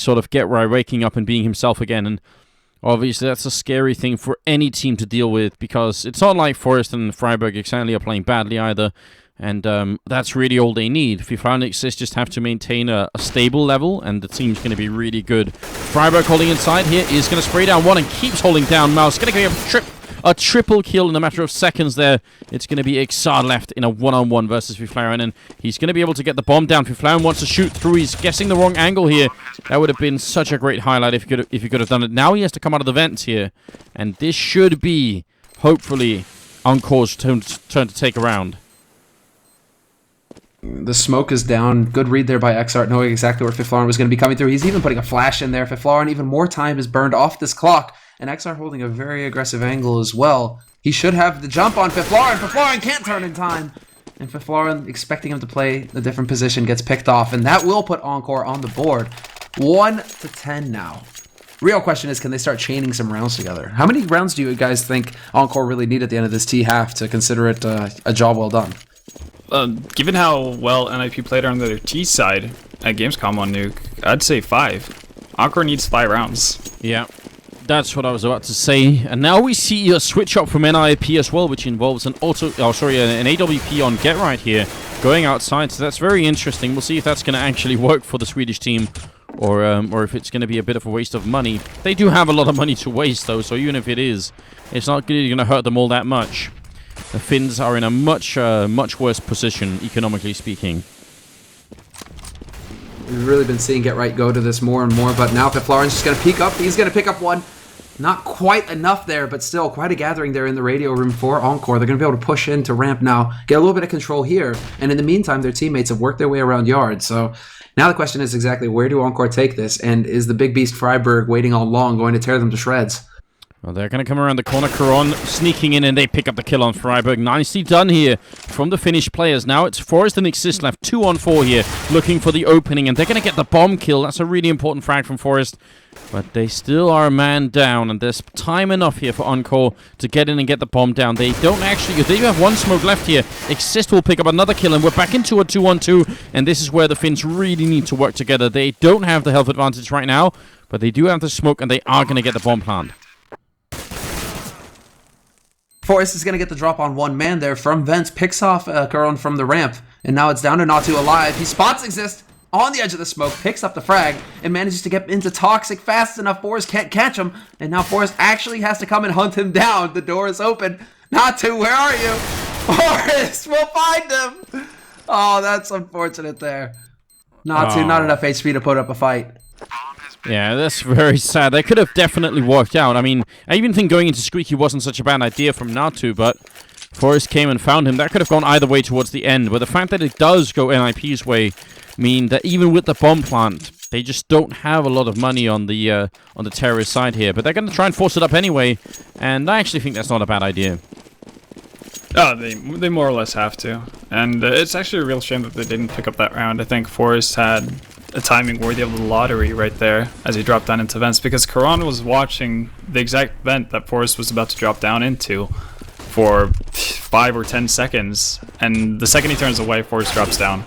sort of Get Right waking up and being himself again. And obviously that's a scary thing for any team to deal with, because it's not like Forest and Freiburg exactly are playing badly either. And that's really all they need. FIFA and Exist just have to maintain a stable level, and the team's going to be really good. Freiburg holding inside here is going to spray down one and keeps holding down Mouse. Going to get a triple kill in a matter of seconds there. It's going to be Ixar left in a one-on-one versus Fiflaren, and he's going to be able to get the bomb down. Fiflaren wants to shoot through. He's guessing the wrong angle here. That would have been such a great highlight if he could have done it. Now he has to come out of the vents here, and this should be, hopefully, Encore's turn to take a round. The smoke is down. Good read there by Xart, knowing exactly where Fiflaren was going to be coming through. He's even putting a flash in there. Fiflaren, even more time is burned off this clock. And Xart holding a very aggressive angle as well. He should have the jump on Fiflaren. Fiflaren can't turn in time. And Fiflaren, expecting him to play a different position, gets picked off. And that will put Encore on the board. 1-10 now. Real question is, can they start chaining some rounds together? How many rounds do you guys think Encore really need at the end of this T-half to consider it a job well done? Given how well NiP played on their T side at Gamescom on Nuke, I'd say 5. Encore needs 5 rounds. Yeah, that's what I was about to say. And now we see a switch up from NiP as well, which involves an AWP on Get Right here, going outside. So that's very interesting. We'll see if that's going to actually work for the Swedish team, or if it's going to be a bit of a waste of money. They do have a lot of money to waste, though, so even if it is, it's not really going to hurt them all that much. The Finns are in a much worse position, economically speaking. We've really been seeing Get Right go to this more and more, but now Fiflaren's just going to peek up. He's going to pick up one. Not quite enough there, but still quite a gathering there in the radio room for Encore. They're going to be able to push into ramp now, get a little bit of control here, and in the meantime, their teammates have worked their way around yard. So now the question is exactly where do Encore take this, and is the big beast Freiburg waiting all along going to tear them to shreds? Well, they're going to come around the corner. Caron sneaking in, and they pick up the kill on Freiburg. Nicely done here from the Finnish players. Now it's Forest and Exist left 2-on-4 here, looking for the opening, and they're going to get the bomb kill. That's a really important frag from Forest, but they still are a man down, and there's time enough here for Encore to get in and get the bomb down. They don't actually... They do have one smoke left here. Exist will pick up another kill, and we're back into a 2-on-2, and this is where the Finns really need to work together. They don't have the health advantage right now, but they do have the smoke, and they are going to get the bomb plant. Forrest is going to get the drop on one man there from Vents, picks off Caron from the ramp, and now it's down to Natu alive. He spots Exist on the edge of the smoke, picks up the frag, and manages to get into Toxic fast enough. Forrest can't catch him, and now Forrest actually has to come and hunt him down. The door is open. Natu, where are you? Forrest, we'll find him. Oh, that's unfortunate there. Natu, not enough HP to put up a fight. Yeah, that's very sad. They could have definitely worked out. I mean, I even think going into Squeaky wasn't such a bad idea from Natu, but Forrest came and found him. That could have gone either way towards the end, but the fact that it does go NiP's way mean that even with the bomb plant, they just don't have a lot of money on the terrorist side here. But they're going to try and force it up anyway, and I actually think that's not a bad idea. Oh, they more or less have to. And it's actually a real shame that they didn't pick up that round. I think Forrest had a timing worthy of the lottery right there as he dropped down into vents, because Caron was watching the exact vent that Forrest was about to drop down into for 5 or 10 seconds, and the second he turns away, Forrest drops down.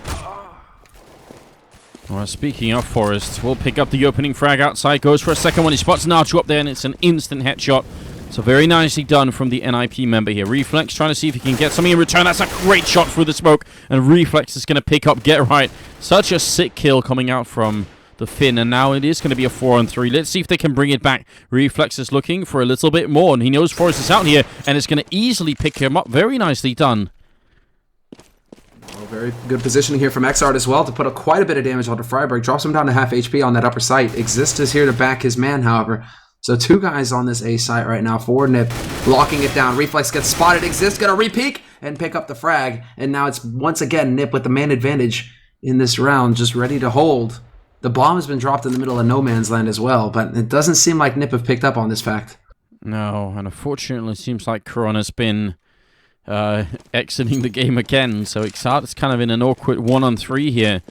Well, speaking of Forrest, we'll pick up the opening frag outside, goes for a second one, he spots Nacho up there, and it's an instant headshot. So very nicely done from the NiP member here. Reflex trying to see if he can get something in return. That's a great shot through the smoke, and Reflex is going to pick up Get Right. Such a sick kill coming out from the Finn, and now it is going to be a 4-on-3. Let's see if they can bring it back. Reflex is looking for a little bit more, and he knows Forrest is out here, and it's going to easily pick him up. Very nicely done. Well, very good positioning here from Xart as well to put quite a bit of damage onto Freiberg. Drops him down to half HP on that upper site. Exist is here to back his man, however. So 2 guys on this A site right now for NiP, locking it down. Reflex gets spotted. Exist gonna re-peek and pick up the frag. And now it's once again NiP with the man advantage in this round, just ready to hold. The bomb has been dropped in the middle of no man's land as well, but it doesn't seem like NiP have picked up on this fact. No, and unfortunately it seems like Corona has been exiting the game again, so Xart is kind of in an awkward 1-on-3 here.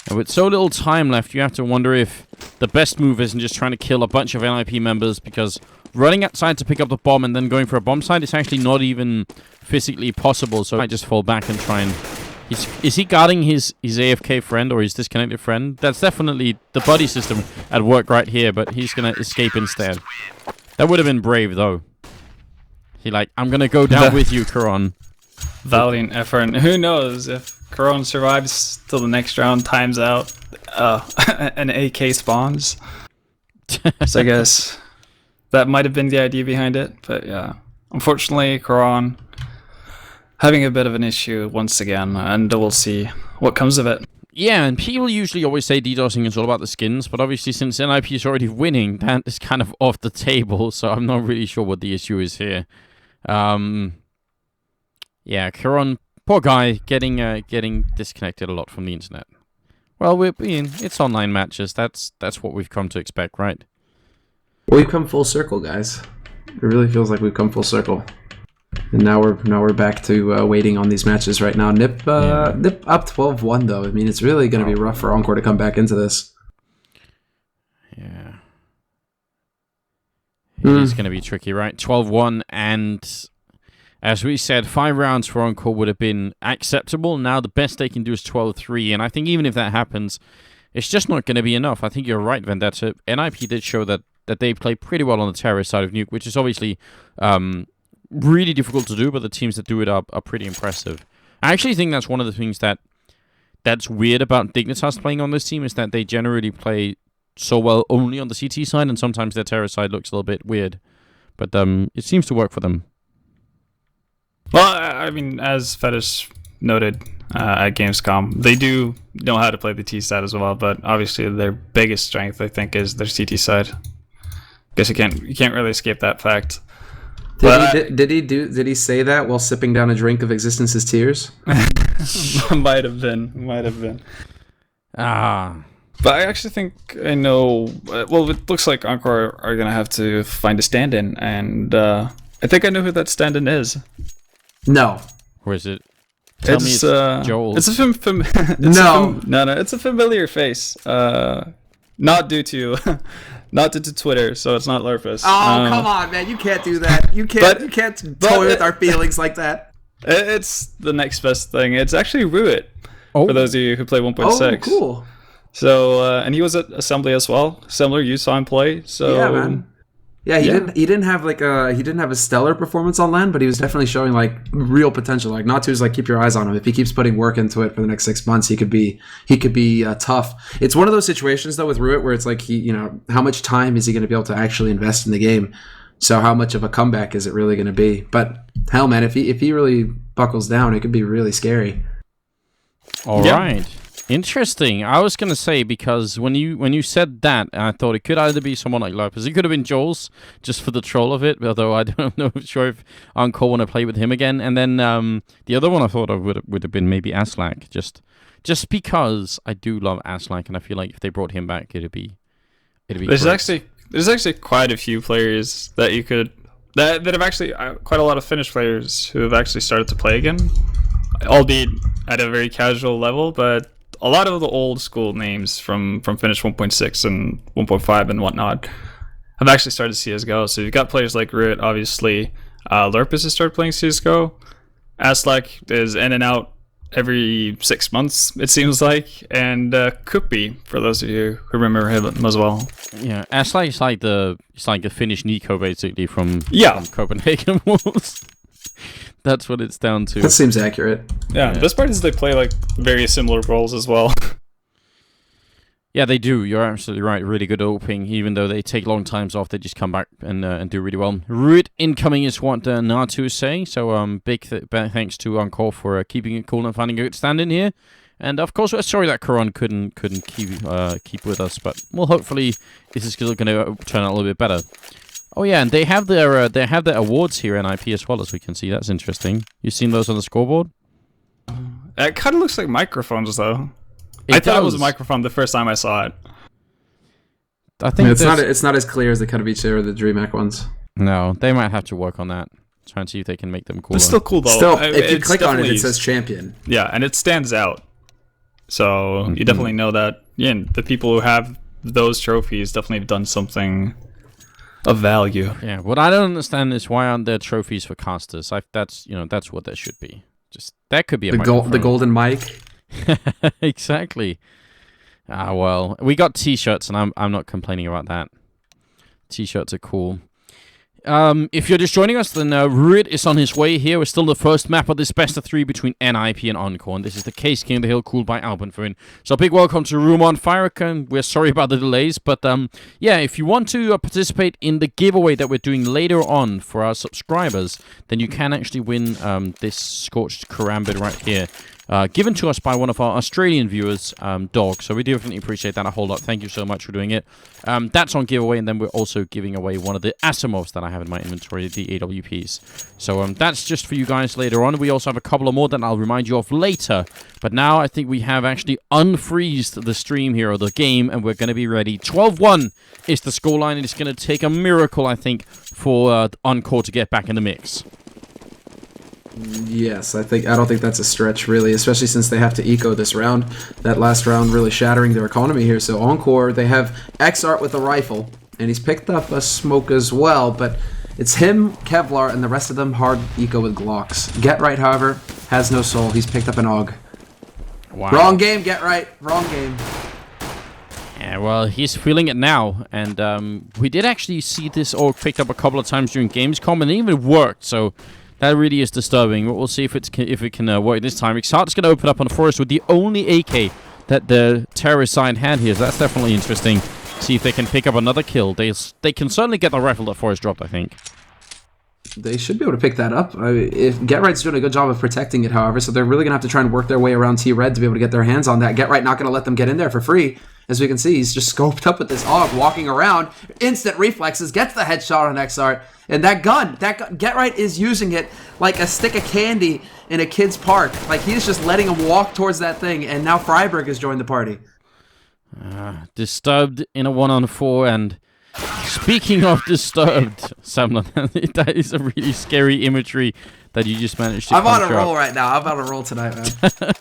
And with so little time left, you have to wonder if the best move isn't just trying to kill a bunch of NiP members, because running outside to pick up the bomb and then going for a bomb site is actually not even physically possible, so I might just fall back and try and... Is he guarding his AFK friend or his disconnected friend? That's definitely the buddy system at work right here, but he's going to escape instead. That would have been brave, though. He like, I'm going to go down with you, Karan. Valiant effort. And who knows if Karan survives till the next round, times out, an AK spawns. So I guess that might have been the idea behind it. But yeah, unfortunately, Karan having a bit of an issue once again, and we'll see what comes of it. Yeah, and people usually always say DDoSing is all about the skins, but obviously since NiP is already winning, that is kind of off the table, so I'm not really sure what the issue is here. Yeah, Karan, poor guy, getting disconnected a lot from the internet. Well, it's online matches. That's what we've come to expect, right? We've come full circle, guys. It really feels like we've come full circle. And now we're back to waiting on these matches right now. NiP up 12-1 though. I mean, it's really going to be rough for Encore to come back into this. Yeah. It's going to be tricky, right? 12-1, and as we said, 5 rounds for Encore would have been acceptable. Now the best they can do is 12-3, and I think even if that happens, it's just not going to be enough. I think you're right, Vendetta. NiP did show that they play pretty well on the terrorist side of Nuke, which is obviously really difficult to do, but the teams that do it are pretty impressive. I actually think that's one of the things that's weird about Dignitas playing on this team, is that they generally play so well only on the CT side, and sometimes their terror side looks a little bit weird. But it seems to work for them. Well, I mean, as Fetish noted at Gamescom, they do know how to play the T side as well, but obviously their biggest strength, I think, is their CT side. Guess you can't really escape that fact. Did he say that while sipping down a drink of Existence's tears? Might have been. Ah. But I actually think I know. Well, it looks like Encore are gonna have to find a stand-in, and I think I know who that stand-in is. No. Or is it? Tell me it's Joel. It's a it's a familiar face. Not due to Twitter, so it's not Lurpus. Oh, come on, man! You can't do that. You can't toy with our feelings like that. It's the next best thing. It's actually Ruit. For those of you who play 1.6. Oh, cool. So and he was at Assembly as well. Similar, you saw him play. So yeah, man. Yeah, he didn't have a stellar performance on LAN, but he was definitely showing like real potential. Like Natu's like, keep your eyes on him. If he keeps putting work into it for the next 6 months, he could be tough. It's one of those situations though with Ruit where it's like how much time is he going to be able to actually invest in the game? So how much of a comeback is it really going to be? But hell, man, if he really buckles down, it could be really scary. All right. Interesting. I was going to say, because when you said that, I thought it could either be someone like Lopez. It could have been Joel's, just for the troll of it, although I don't know sure if Encore want to play with him again. And then the other one I thought of would have been maybe Aslak, just because I do love Aslak, and I feel like if they brought him back, it'd be There's actually quite a few players that you could... That have actually... quite a lot of Finnish players who have actually started to play again, albeit at a very casual level, but... A lot of the old school names from Finnish 1.6 and 1.5 and whatnot have actually started CSGO. So you've got players like Ruit, obviously. Lurpus has started playing CSGO. Aslak is in and out every 6 months, it seems like, and Kuppy, for those of you who remember him as well. Yeah, it's like the Finnish Nico basically from Copenhagen Wolves. That's what it's down to. That seems accurate. Yeah, best part is they play like very similar roles as well. Yeah, they do. You're absolutely right. Really good opening. Even though they take long times off, they just come back and do really well. Root incoming is what Natu is saying. So big thanks to Encore for keeping it cool and finding a good stand in here. And of course, we're sorry that Karan couldn't keep with us, but well, hopefully this is going to turn out a little bit better. Oh yeah, and they have their awards here in NiP as well, as we can see. That's interesting. You seen those on the scoreboard? It kind of looks like microphones though. I thought it was a microphone the first time I saw it. I think it's not as clear as the Katowice or the DreamHack ones. No, they might have to work on that. Try and see if they can make them cooler. It's still cool though. Still, if you click on it, it says champion. Yeah, and it stands out. So you definitely know that. Yeah, the people who have those trophies definitely have done something of value. Yeah, what I don't understand is why aren't there trophies for casters? That's what there should be. Just that could be the golden mic. Exactly. Well, we got t-shirts, and I'm not complaining about that. T-shirts are cool. If you're just joining us, then Ruud is on his way here. We're still the first map of this best of 3 between NiP and Encore, and this is the Caseking of the Hill, cooled by Alpenföhn. So a big welcome to Room on Fire. We're sorry about the delays, but yeah, if you want to participate in the giveaway that we're doing later on for our subscribers, then you can actually win this Scorched Karambit right here. Given to us by one of our Australian viewers, Dog. So we definitely appreciate that a whole lot. Thank you so much for doing it. That's on giveaway, and then we're also giving away one of the Asimovs that I have in my inventory, the AWPs. So that's just for you guys later on. We also have a couple of more that I'll remind you of later. But now I think we have actually unfreezed the stream here, or the game, and we're going to be ready. 12-1 is the scoreline, and it's going to take a miracle, I think, for Encore to get back in the mix. Yes, I don't think that's a stretch, really, especially since they have to eco this round. That last round really shattering their economy here. So Encore, they have Xart with a rifle, and he's picked up a smoke as well, but it's him, Kevlar, and the rest of them hard eco with Glocks. Get Right, however, has no soul. He's picked up an AUG. Wow. Wrong game, Get Right. Wrong game. Yeah, well, he's feeling it now, and we did actually see this AUG picked up a couple of times during Gamescom, and it even worked, so that really is disturbing. But we'll see if it can work this time. Xart's going to open up on Forest with the only AK that the terrorist side had here, so that's definitely interesting. See if they can pick up another kill. They can certainly get the rifle that Forest dropped, I think. They should be able to pick that up. If Get Right's doing a good job of protecting it, however, so they're really going to have to try and work their way around T-Red to be able to get their hands on that. Get Right not going to let them get in there for free. As we can see, he's just scoped up with this AUG, walking around. Instant reflexes, gets the headshot on Xart. And that gun, Get Right is using it like a stick of candy in a kid's park. Like, he's just letting him walk towards that thing, and now Freiburg has joined the party. Disturbed in a 1-on-4, and speaking of disturbed, Samla, that is a really scary imagery that you just managed to I'm on a conjure roll up. right now. I'm on a roll tonight, man.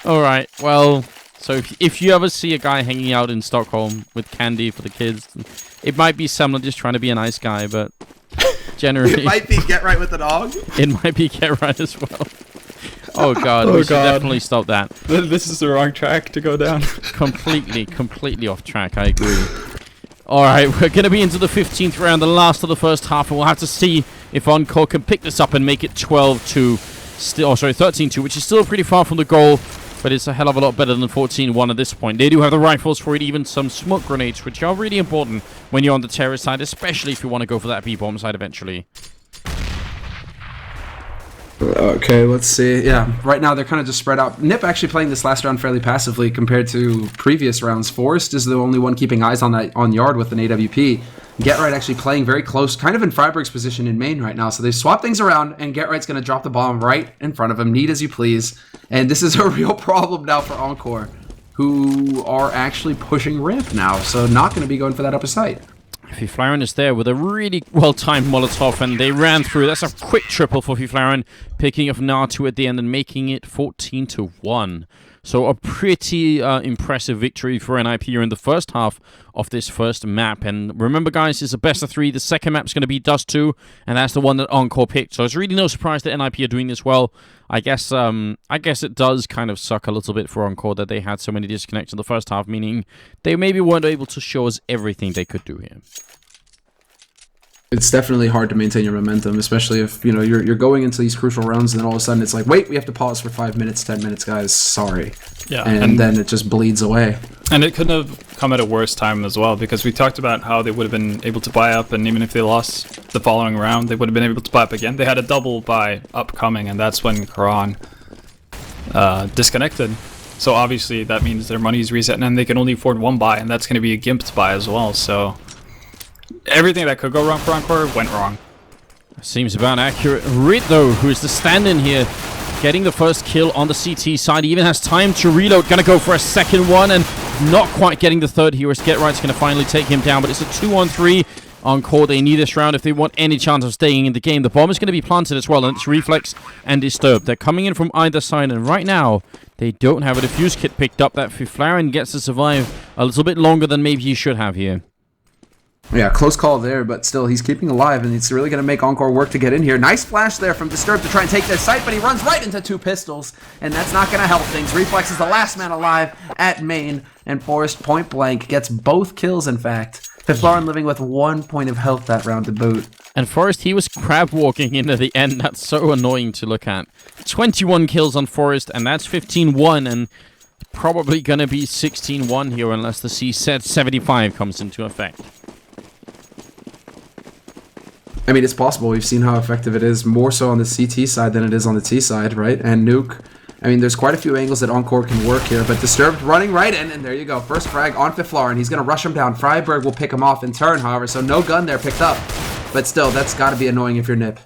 All right, well, so if you ever see a guy hanging out in Stockholm with candy for the kids, it might be Samla just trying to be a nice guy, but generally It might be Get Right with an AUG. it might be Get Right as well. Oh god, we should definitely stop that. This is the wrong track to go down. completely off track, I agree. Alright, we're going to be into the 15th round, the last of the first half, and we'll have to see if Encore can pick this up and make it 12-2. 13-2, which is still pretty far from the goal, but it's a hell of a lot better than 14-1 at this point. They do have the rifles for it, even some smoke grenades, which are really important when you're on the terrorist side, especially if you want to go for that B-bomb side eventually. Okay, let's see. Yeah, right now they're kind of just spread out. NiP actually playing this last round fairly passively compared to previous rounds. Forrest is the only one keeping eyes on yard with an AWP. Get Right actually playing very close, kind of in Freiburg's position in main right now. So they swap things around, and Get Right's going to drop the bomb right in front of him. Neat as you please. And this is a real problem now for Encore, who are actually pushing ramp now. So not going to be going for that upper site. Fiflaren is there with a really well-timed Molotov, and they ran through. That's a quick triple for Fiflaren, picking up Natu at the end and making it 14-1. So a pretty impressive victory for NiP here in the first half of this first map. And remember, guys, it's a best of 3. The second map's going to be Dust 2, and that's the one that Encore picked. So it's really no surprise that NiP are doing this well. I guess it does kind of suck a little bit for Encore that they had so many disconnects in the first half, meaning they maybe weren't able to show us everything they could do here. It's definitely hard to maintain your momentum, especially if you're going into these crucial rounds, and then all of a sudden it's like, wait, we have to pause for 5 minutes, 10 minutes, guys. Sorry. Yeah, and then it just bleeds away. And it couldn't have come at a worse time as well, because we talked about how they would have been able to buy up, and even if they lost the following round, they would have been able to buy up again. They had a double buy upcoming, and that's when Karan disconnected. So obviously that means their money is reset, and they can only afford one buy, and that's going to be a gimped buy as well. So everything that could go wrong for Encore went wrong. Seems about accurate. Rit, though, who is the stand-in here, getting the first kill on the CT side. He even has time to reload. Gonna go for a second one, and not quite getting the third here. Get Right's gonna finally take him down, but it's a 2-on-3. Encore, they need this round if they want any chance of staying in the game. The bomb is going to be planted as well, and it's Reflex and Disturbed. They're coming in from either side, and right now, they don't have a defuse kit picked up. That Flaren gets to survive a little bit longer than maybe he should have here. Yeah, close call there, but still, he's keeping alive, and it's really going to make Encore work to get in here. Nice flash there from Disturbed to try and take this site, but he runs right into 2 pistols, and that's not going to help things. Reflex is the last man alive at main, and Forrest point blank gets both kills, in fact. Fiflaren living with 1 point of health that round to boot. And Forrest, he was crab walking into the end. That's so annoying to look at. 21 kills on Forrest, and that's 15-1, and probably going to be 16-1 here unless the C-Set 75 comes into effect. I mean, it's possible. We've seen how effective it is, more so on the CT side than it is on the T side, right? And Nuke. I mean, there's quite a few angles that Encore can work here, but Disturbed running right, and there you go. First frag on Fiflaren. He's going to rush him down. Freiburg will pick him off in turn, however, so no gun there picked up. But still, that's got to be annoying if you're NiP.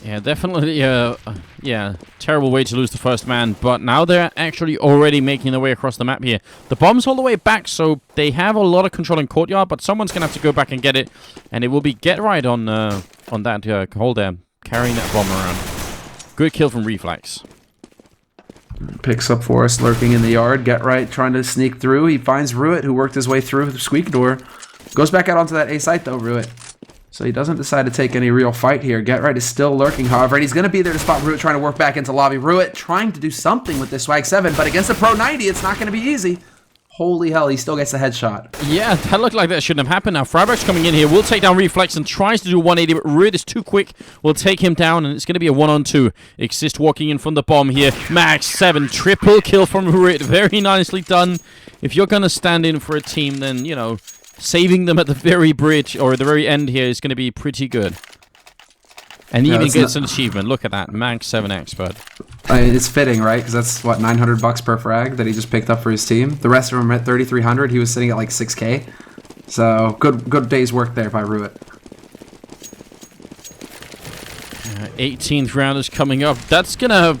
Yeah, definitely, terrible way to lose the first man, but now they're actually already making their way across the map here. The bomb's all the way back, so they have a lot of control in Courtyard, but someone's going to have to go back and get it, and it will be Get Right on that hold there, carrying that bomb around. Good kill from Reflex. Picks up Forrest lurking in the yard. Get Right trying to sneak through. He finds Ruit, who worked his way through the squeak door. Goes back out onto that A site, though, Ruit. So he doesn't decide to take any real fight here. Get Right is still lurking, however, and he's going to be there to spot Ruit trying to work back into lobby. Ruit trying to do something with this Swag 7, but against the Pro 90, it's not going to be easy. Holy hell, he still gets the headshot. Yeah, that looked like that shouldn't have happened. Now, Freiburg's coming in here, will take down Reflex and tries to do 180, but Ruit is too quick. Will take him down, and it's going to be a 1-on-2. Exist walking in from the bomb here. Max 7, triple kill from Ruit. Very nicely done. If you're going to stand in for a team, then, saving them at the very bridge, or the very end here, is going to be pretty good. And even gets an achievement. Look at that. Max 7 expert. I mean, it's fitting, right? Because that's, what, $900 per frag that he just picked up for his team. The rest of them are at 3,300. He was sitting at like 6K. So, good day's work there by Ruit. 18th round is coming up. That's gonna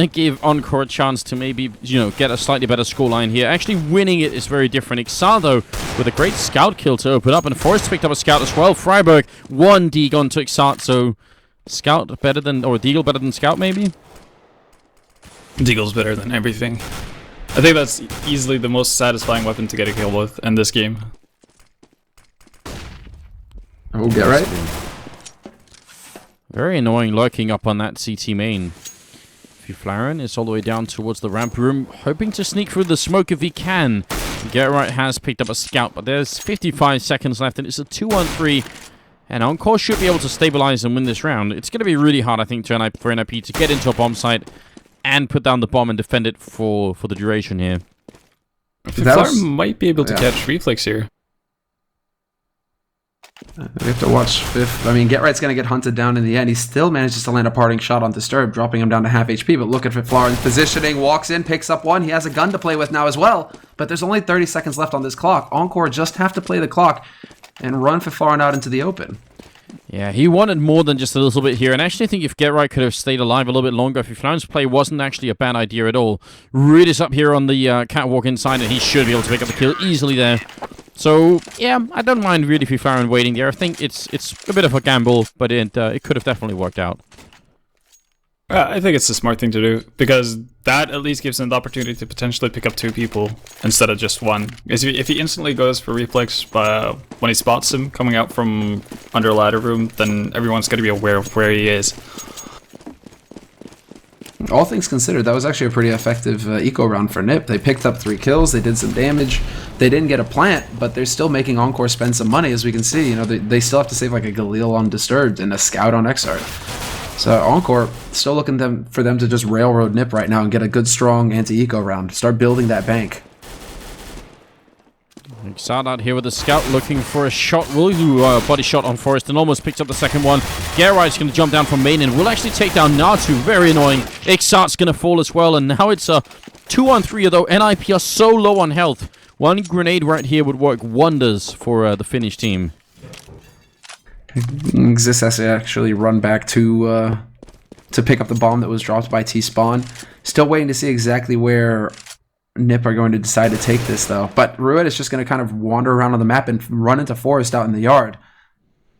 give Encore a chance to maybe, get a slightly better scoreline here. Actually winning it is very different. Ixar, though, with a great scout kill to open up, and Forrest picked up a scout as well. Freiburg, 1 Deagle to Ixar, so scout better than, or Deagle better than scout, maybe? Deagle's better than everything. I think that's easily the most satisfying weapon to get a kill with in this game. Oh, Get Right. Very annoying lurking up on that CT main. Fiflaren is all the way down towards the ramp room, hoping to sneak through the smoke if he can. Get Right has picked up a scout, but there's 55 seconds left, and it's a 2-on-3. And Encore should be able to stabilize and win this round. It's going to be really hard, I think, for NiP to get into a bomb site and put down the bomb and defend it for the duration here. Fiflaren might be able to catch Reflex here. We have to watch if, Get Right's going to get hunted down in the end. He still manages to land a parting shot on Disturbed, dropping him down to half HP. But look at Fiflaren's positioning, walks in, picks up 1. He has a gun to play with now as well. But there's only 30 seconds left on this clock. Encore just have to play the clock and run Fiflaren out into the open. Yeah, he wanted more than just a little bit here. And I actually think if Get Right could have stayed alive a little bit longer, Fiflaren's play wasn't actually a bad idea at all. Ruit is up here on the catwalk inside, and he should be able to pick up the kill easily there. So, yeah, I don't mind really Fiflaren waiting there. I think it's a bit of a gamble, but it could have definitely worked out. I think it's the smart thing to do, because that at least gives him the opportunity to potentially pick up 2 people instead of just one. If he instantly goes for reflex when he spots him coming out from under a ladder room, then everyone's going to be aware of where he is. All things considered, that was actually a pretty effective eco round for NiP. They picked up 3 kills, they did some damage. They didn't get a plant, but they're still making Encore spend some money, as we can see. You know, they still have to save like a Galil on Disturbed and a Scout on Exart. So Encore still looking for them to just railroad NiP right now and get a good strong anti-eco round. Start building that bank. Exart out here with the Scout looking for a shot. Will do body shot on Forest and almost picks up the second one. Gerard's going to jump down from main and will actually take down Natu. Very annoying. Exart's going to fall as well, and now it's a 2-on-3, although NiP are so low on health. One grenade right here would work wonders for the Finnish team. Xis has to actually run back to pick up the bomb that was dropped by T-Spawn. Still waiting to see exactly where NiP are going to decide to take this, though. But Rued is just going to kind of wander around on the map and run into Forest out in the yard.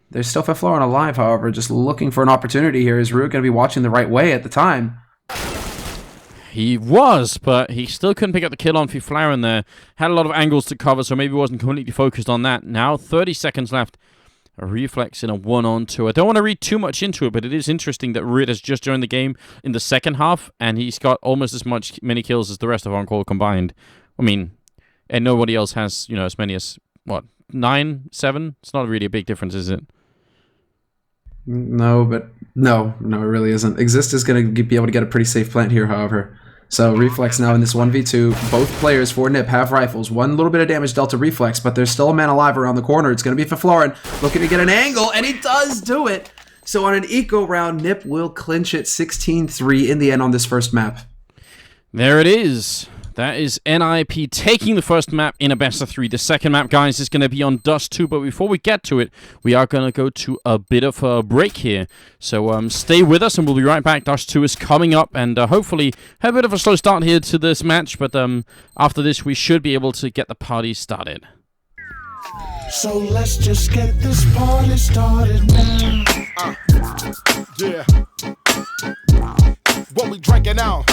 There's still Feflorin alive, however, just looking for an opportunity here. Is Rued going to be watching the right way at the time? He was, but he still couldn't pick up the kill on Feflorin there. Had a lot of angles to cover, so maybe wasn't completely focused on that. Now 30 seconds left. A reflex in a 1-on-2. I don't want to read too much into it, but it is interesting that Rued has just joined the game in the second half, and he's got almost as many kills as the rest of Encore combined. I mean, and nobody else has, you know, as many as, what, 9, 7? It's not really a big difference, is it? No, but no, it really isn't. Exist is going to be able to get a pretty safe plant here, however. So Reflex now in this 1v2. Both players for NiP have rifles. One little bit of damage dealt to Reflex, but there's still a man alive around the corner. It's going to be Feflorin looking to get an angle, and he does do it. So on an eco round, NiP will clinch it 16-3 in the end on this first map. There it is. That is NiP taking the first map in a best of 3. The second map, guys, is going to be on Dust 2. But before we get to it, we are going to go to a bit of a break here. So stay with us and we'll be right back. Dust 2 is coming up and hopefully have a bit of a slow start here to this match. But after this, we should be able to get the party started. So let's just get this party started now. Yeah. What we drinking now?